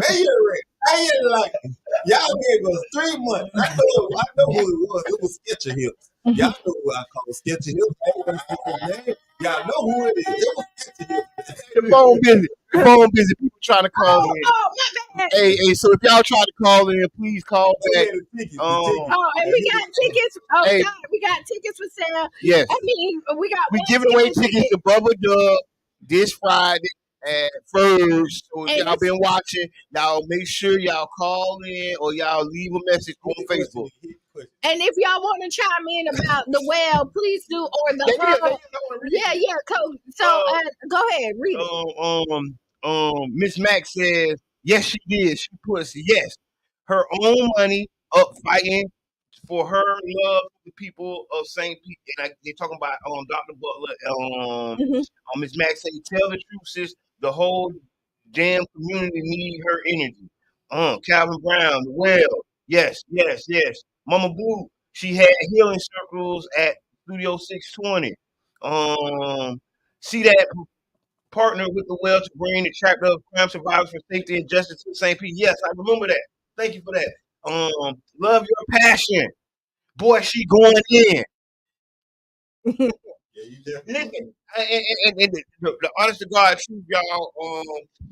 Pay your rent. Pay your life. Y'all gave us 3 months. I know who it was. It was Sketcher Hips. Y'all know who I call Sketcher Hips. I ain't gonna say his name. Y'all know who it is. It was Sketcher Hips. The phone busy. The phone busy. People trying to call in. Oh, my bad. Hey, so if y'all try to call in, please call back. And we got tickets. Oh, Hey. God, we got tickets for sale. Yes. I mean, we giving away tickets to Bubba Dub this Friday at first. So if And y'all been watching, y'all make sure y'all call in or y'all leave a message on Facebook. And if y'all want to chime in about the well, please do. Or the yeah, coach. So go ahead, read it. Miss Mac says yes, she did. She puts yes, her own money up fighting for her love for the people of St. Pete. And they're talking about Dr. Butler. Miss Mac say, tell the truth, sis. The whole damn community need her energy. Calvin Brown, well, yes. Mama Blue, she had healing circles at Studio 620. See that partner with the well to bring the trapped up crime survivors for safety and justice to St. Pete. Yes, I remember that. Thank you for that. Love your passion. Boy, she going in. Listen, and the honest to God truth, y'all.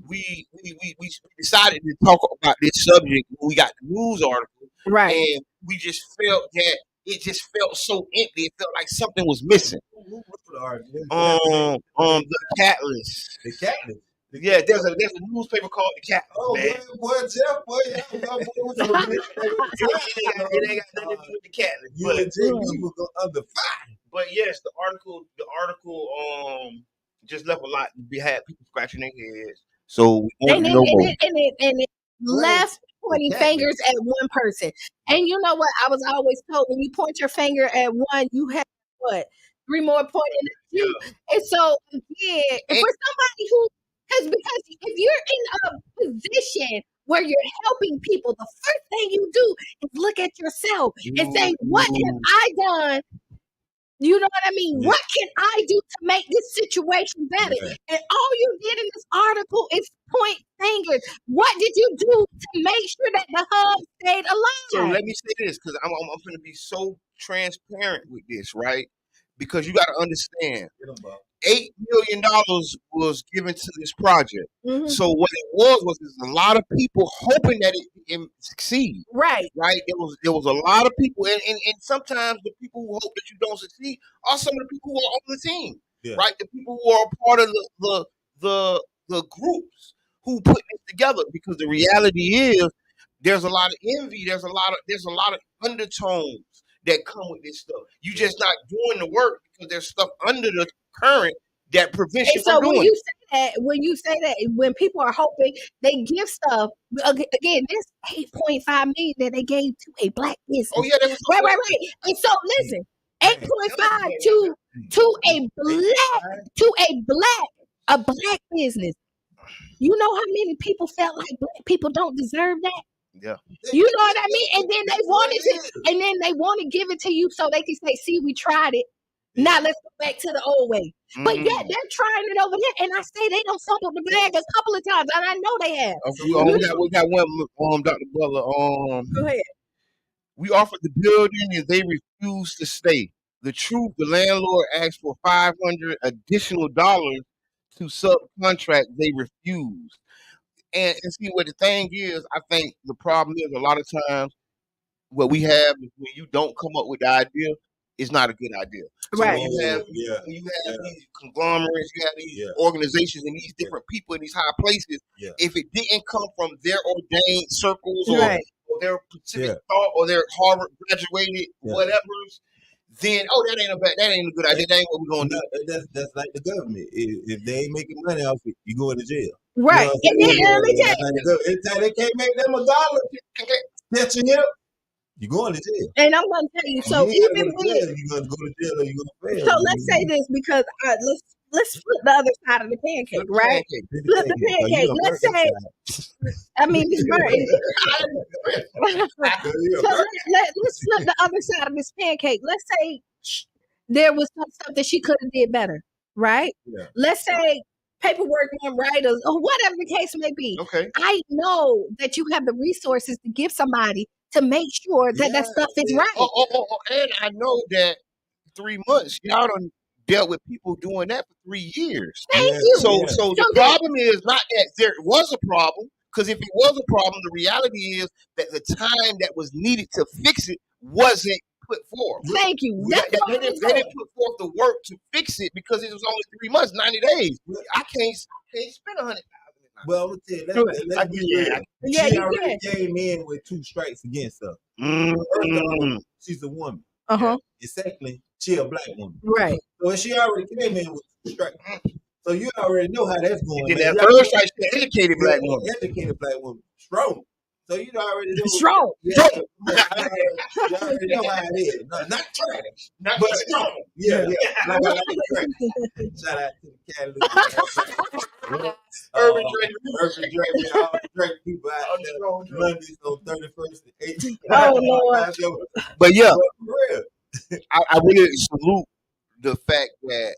We decided to talk about this subject when we got the news article, right? And we just felt that it just felt so empty. It felt like something was missing. The Catalyst. The Catalyst. Yeah, there's a newspaper called the Catalyst. Oh, man. Boy, Jeff, boy, y'all boys are it ain't got nothing to do with the Catalyst. You and JB was under fire. But yes, the article just left a lot. We had people scratching their heads. So we wanted to know more. And it left pointing fingers at one person. And you know what? I was always told when you point your finger at one, you have what? 3 more pointing at you. Yeah. And so again, and for somebody who because if you're in a position where you're helping people, the first thing you do is look at yourself and say, what have I done? You know what I mean? Yeah. What can I do to make this situation better? Yeah. And all you did in this article is point fingers. What did you do to make sure that the hub stayed alive? So let me say this, because I'm going to be so transparent with this, right? Because you got to understand, $8 million was given to this project. Mm-hmm. So what it was a lot of people hoping that it succeed. Right. There was a lot of people, and sometimes the people who hope that you don't succeed are some of the people who are on the team. Yeah. Right? The people who are part of the groups who put this together. Because the reality is there's a lot of envy, there's a lot of undertones that come with this stuff. You just not doing the work because there's stuff under the current that prevents you from doing. So when you say that, when people are hoping, they give stuff. Again, this $8.5 million that they gave to a black business. Oh yeah, that was right. And so listen, 8.5 to a black business. You know how many people felt like black people don't deserve that? Yeah. You know what I mean? And then they want to give it to you so they can say, see, we tried it. Now let's go back to the old way. Mm-hmm. But yeah, they're trying it over there. And I say they don't fumble the bag a couple of times. And I know they have. We got one, Dr. Butler. Go ahead. We offered the building and they refused to stay. The truth, the landlord asked for $500 additional to subcontract. They refused. And see what the thing is, I think the problem is a lot of times what we have is when you don't come up with the idea, it's not a good idea. So right. When you have these conglomerates, you have these organizations and these different people in these high places, if it didn't come from their ordained circles or their specific thought or their Harvard graduated whatever's, then that ain't a good idea. That ain't what we're gonna do. That's like the government. If they ain't making money off it, you go into jail. Right. And then let me tell you, anytime they can't make them $1, catch you here, you going to jail. And I'm gonna tell you, so even when you're gonna go to jail or you're gonna fail. So let's say this because let's flip the other side of the pancake, right? Flip the pancake. Let's say, I mean, Miss Burton. So let's flip the other side of this pancake. Let's say there was some stuff that she could have did better, right? Yeah. Let's say paperwork went right or whatever the case may be. Okay. I know that you have the resources to give somebody to make sure that that stuff is right. And I know that 3 months, y'all done dealt with people doing that for 3 years. Thank you. So the problem is not that there was a problem, because if it was a problem, the reality is that the time that was needed to fix it wasn't put forth. Thank you. They didn't put forth the work to fix it because it was only 3 months, 90 days. I can't spend $100,000. Well, I'm gonna tell you, let's be real. Yeah, She you already can. came in with 2 strikes against her. Mm-hmm. First of all, she's a woman. Uh-huh. And secondly, she a black woman. Right. So she already came in with 2 strikes. So you already know how that's going. And that third strike, she an educated black woman. Educated black woman. Strong. So you already know. Strong. Yeah. You already know how it is. No, not trash, but strong. Yeah. Like I like trash. Shout out to the Cali. Urban Drake, all the Drake people out there. Mondays on 31st and 18th. Oh, Lord. But yeah, For real. I really salute the fact that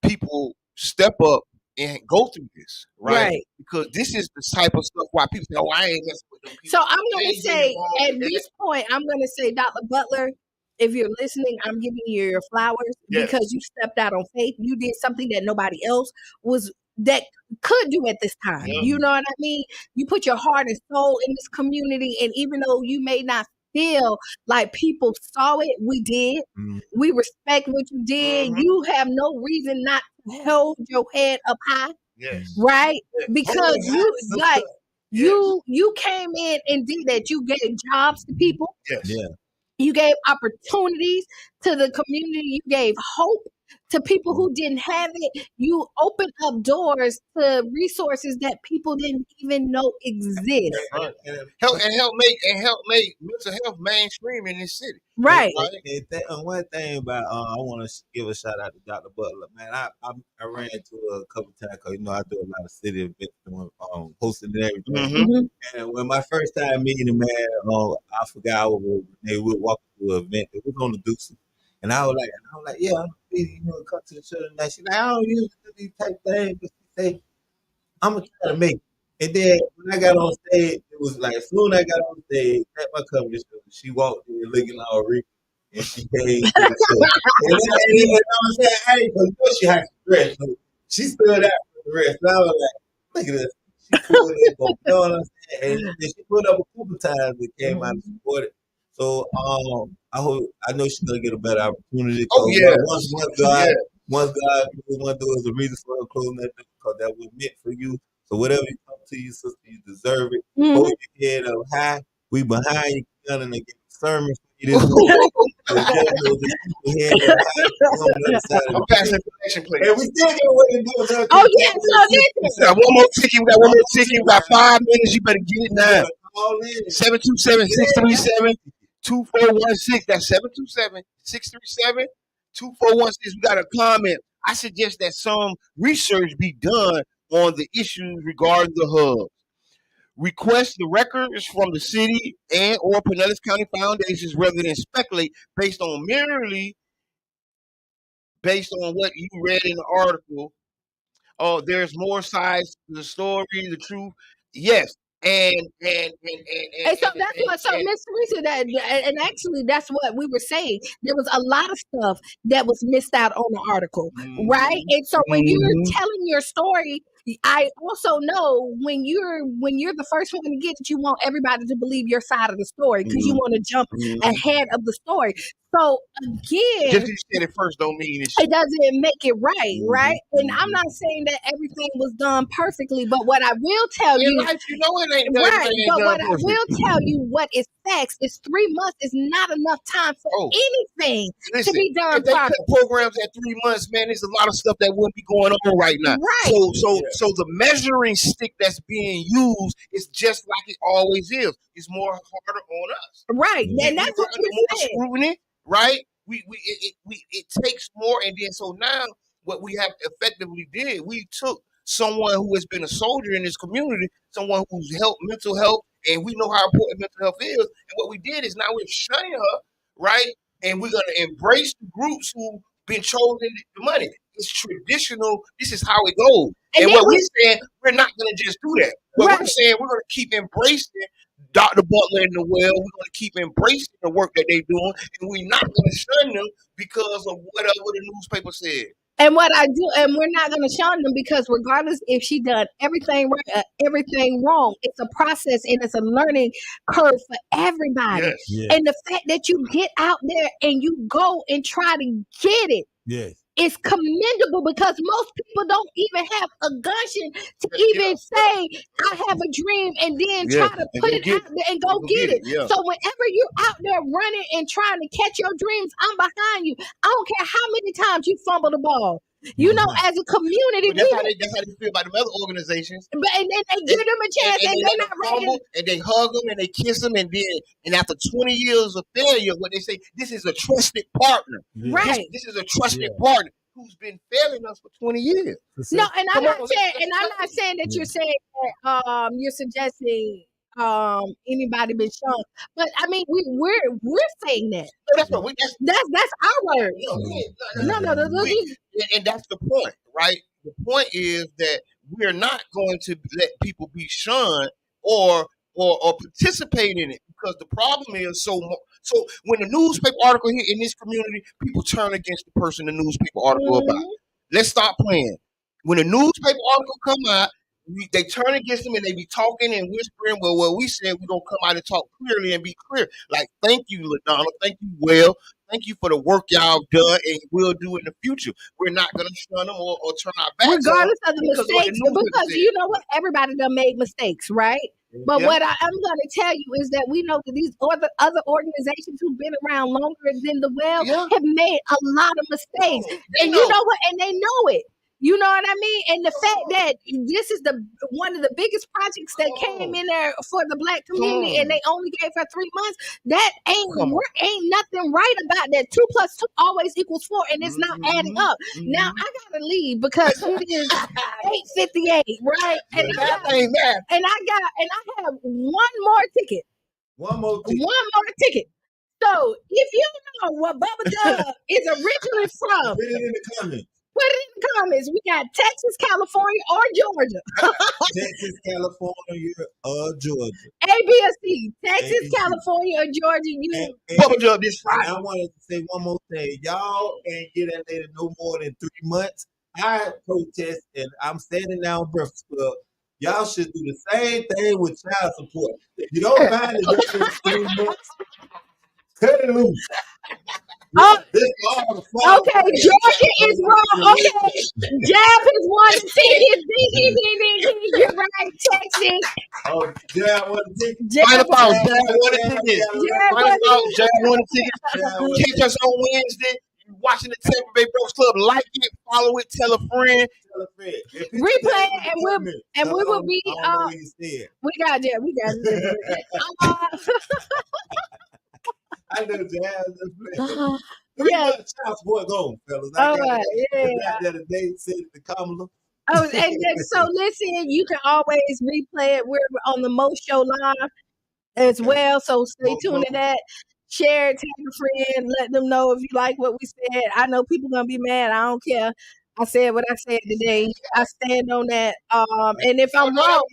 people step up and go through this, right? Because this is the type of stuff why people say, "Oh, I ain't messing with them people." So I'm going to say, at this point, I'm going to say, Dr. Butler, if you're listening, I'm giving you your flowers because you stepped out on faith. You did something that nobody else could do at this time. Yeah. You know what I mean? You put your heart and soul in this community, and even though you may not feel like people saw it, we did. Mm. We respect what you did. Mhm. You have no reason not to hold your head up high, Yes. right? Yes. Because you came in and did that. You gave jobs to people. Yes. Yeah. You gave opportunities to the community. You gave hope to people who didn't have it. You opened up doors to resources that people didn't even know exist. Right. Help make mental health mainstream in this city. Right. And one thing about I want to give a shout out to Dr. Butler. Man, I ran into her a couple times because I do a lot of city events, hosting and everything. Mm-hmm. And when my first time meeting him, man, I forgot we were walking to an event. It was on the Deuces. And I was like, yeah, come to the children. And she's like, I don't usually do these type things, but she say, I'm gonna try to make it. And then when I got on stage, it was like as soon as I got on stage, at my company, she walked in looking all real, and she came to the show. And I was saying, hey, because she had to dress. So she stood out for the rest. And I was like, look at this. She pulled it up, you know what I'm saying? And she put up a couple times and came out and supported. So I know she's gonna get a better opportunity. Oh yeah. Once God one door is a reason for her closing that door because that was meant for you. So whatever you come to you, sister, you deserve it. Hold your head up high. We behind you, gonna get sermons for you this morning. I'm passing connection, please. And we still got what to do. Oh yeah, so this We got one more ticket. We got one more ticket. We got 5 minutes. You better get it now. 727-637-2416. That's 727-637-2416. We got a comment. I suggest that some research be done on the issues regarding the hub. Request the records from the city and or Pinellas County foundations rather than speculate merely based on what you read in the article. Oh, there's more sides to the story, the truth. Yes. And so that's what. So Miss Teresa, and actually that's what we were saying. There was a lot of stuff that was missed out on the article, right? And so when you're telling your story, I also know when you're the first one to get it, you want everybody to believe your side of the story because you want to jump ahead of the story. So again, just because you said it first don't mean it doesn't make it right, right? And I'm not saying that everything was done perfectly, but what I will tell you, life, you know it ain't right? But what perfect. I will tell you, what is facts, is 3 months is not enough time for anything to be done if they cut properly. programs at 3 months, man, there's a lot of stuff that wouldn't be going on right now. Right. So the measuring stick that's being used is just like it always is. It's more harder on us, right? And that's what we're we're more saying. scrutiny, right? It takes more, and then so now what we have effectively did, we took someone who has been a soldier in this community, someone who's helped mental health, and we know how important mental health is. And what we did is now we're shunning her, right? And we're gonna embrace the groups who been chosen the money. It's traditional. This is how it goes. And what we're saying, we're not gonna just do that. What we're saying, we're gonna keep embracing Dr. Butler and the Well. We're gonna keep embracing the work that they're doing, and we're not gonna shun them because of whatever the newspaper said. And what I do, and we're not going to shun them because regardless if she done everything right or everything wrong, it's a process and it's a learning curve for everybody. Yes. Yes. And the fact that you get out there and you go and try to get it, Yes. it's commendable because most people don't even have a gumption to even say, I have a dream and then try to put it out there and go get it. Yeah. So whenever you're out there running and trying to catch your dreams, I'm behind you. I don't care how many times you fumble the ball. You know, as a community, But that's how they feel about the other organizations. But and then they give them a chance, and they're not ready. And they hug them and they kiss them, and after 20 years of failure, what they say, this is a trusted partner. Right. This is a trusted partner who's been failing us for 20 years. No, and I'm not saying that you're saying that you're suggesting anybody been shown, but I mean we're saying that. No, that's what that's our word. No, and that's the point, right? The point is that we're not going to let people be shunned or participate in it because the problem is so when the newspaper article here in this community, people turn against the person the newspaper article about. Let's stop playing. When a newspaper article come out, they turn against them and they be talking and whispering. Well, what we said, we're going to come out and talk clearly and be clear. Like, thank you, LaDonna. Thank you, Will. Thank you for the work y'all done and we'll do in the future. We're not going to shun them or turn our backs regardless of the because mistakes. Because you know what? Everybody done made mistakes, right? But what I'm going to tell you is that we know that these other organizations who've been around longer than the Well have made a lot of mistakes. And you know what? And they know it. You know what I mean? And the fact that this is one of the biggest projects that came in there for the Black community, and they only gave her 3 months. That ain't nothing right about that. 2 + 2 always equals 4, and it's not adding up. Now I gotta leave because it is 8:58, right? And I have one more ticket. One more ticket. So if you know what Bubba Dub is originally from, put it in the comments. Put it in the comments. We got Texas, California, or Georgia. Texas, California, or Georgia. A, B, or C. Texas, California, or Georgia. Bubba Dub this Friday. I wanted to say one more thing. Y'all ain't get that lady no more than 3 months. I protest, and I'm standing down on Breakfast Club. Y'all should do the same thing with child support. If you don't find it within 3 months, cut it loose. Okay, Georgia is wrong. Okay, Jab is one ticket. You're right, Texas. Oh, Jab won the ticket. Jab won the ticket. Jab won the ticket. Catch us on Wednesday. Watching the Tampa Bay Breakfast Club, like it, follow it, tell a friend. Replay it, and we will be. We got it. I know Jazz. Child support going, fellas. I got that today. Said it to Kamala. And so listen, you can always replay it. We're on the Mo Show Live as well. So stay tuned to that. Share it, tell a friend, let them know if you like what we said. I know people gonna be mad. I don't care. I said what I said today. I stand on that. And if I'm wrong,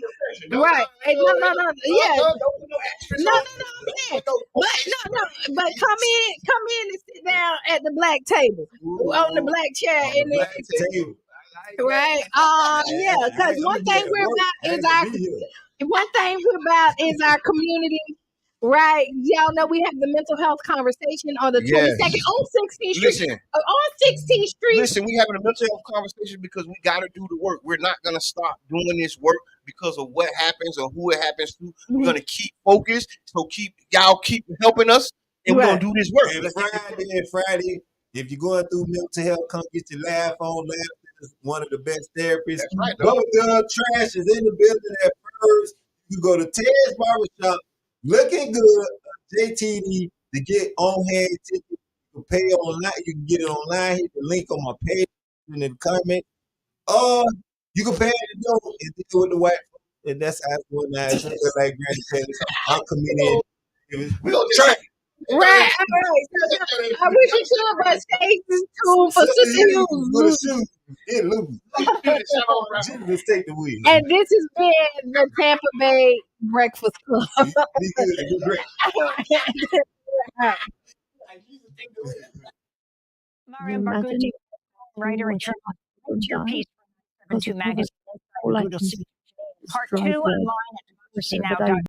right? Hey, no, yeah, no. But come in and sit down at the black table on the black chair in the right. Yeah, because one thing we're about is our community. Right, y'all know we have the mental health conversation on the 22nd on 16th Street. Listen, on 16th Street. Listen, we having a mental health conversation because we got to do the work. We're not gonna stop doing this work because of what happens or who it happens to. We're gonna keep focused. So keep helping us, and we're gonna do this work. And Friday, if you're going through mental health, come get your laugh on. Laugh is one of the best therapists. That's right. Bubba Dub Trash is in the building at first. You go to Ted's Barbershop. Looking good, JTD to get on hand tickets. You can pay online. You can get it online. Hit the link on my page. in the comment. Or you can pay the dough and deal with the white folks. And that's how it's going now. It's just like Granny Pettis. I'm comedian. We gonna try. Right, all right. I wish you could, but Stacey's tune for Sister Hughes. Just take the wheel. And this has been the Tampa Bay Breakfast Club. Mariam Barghouti, writer and journalist, your piece from 2 magazine. Part 2 online at democracynow.com.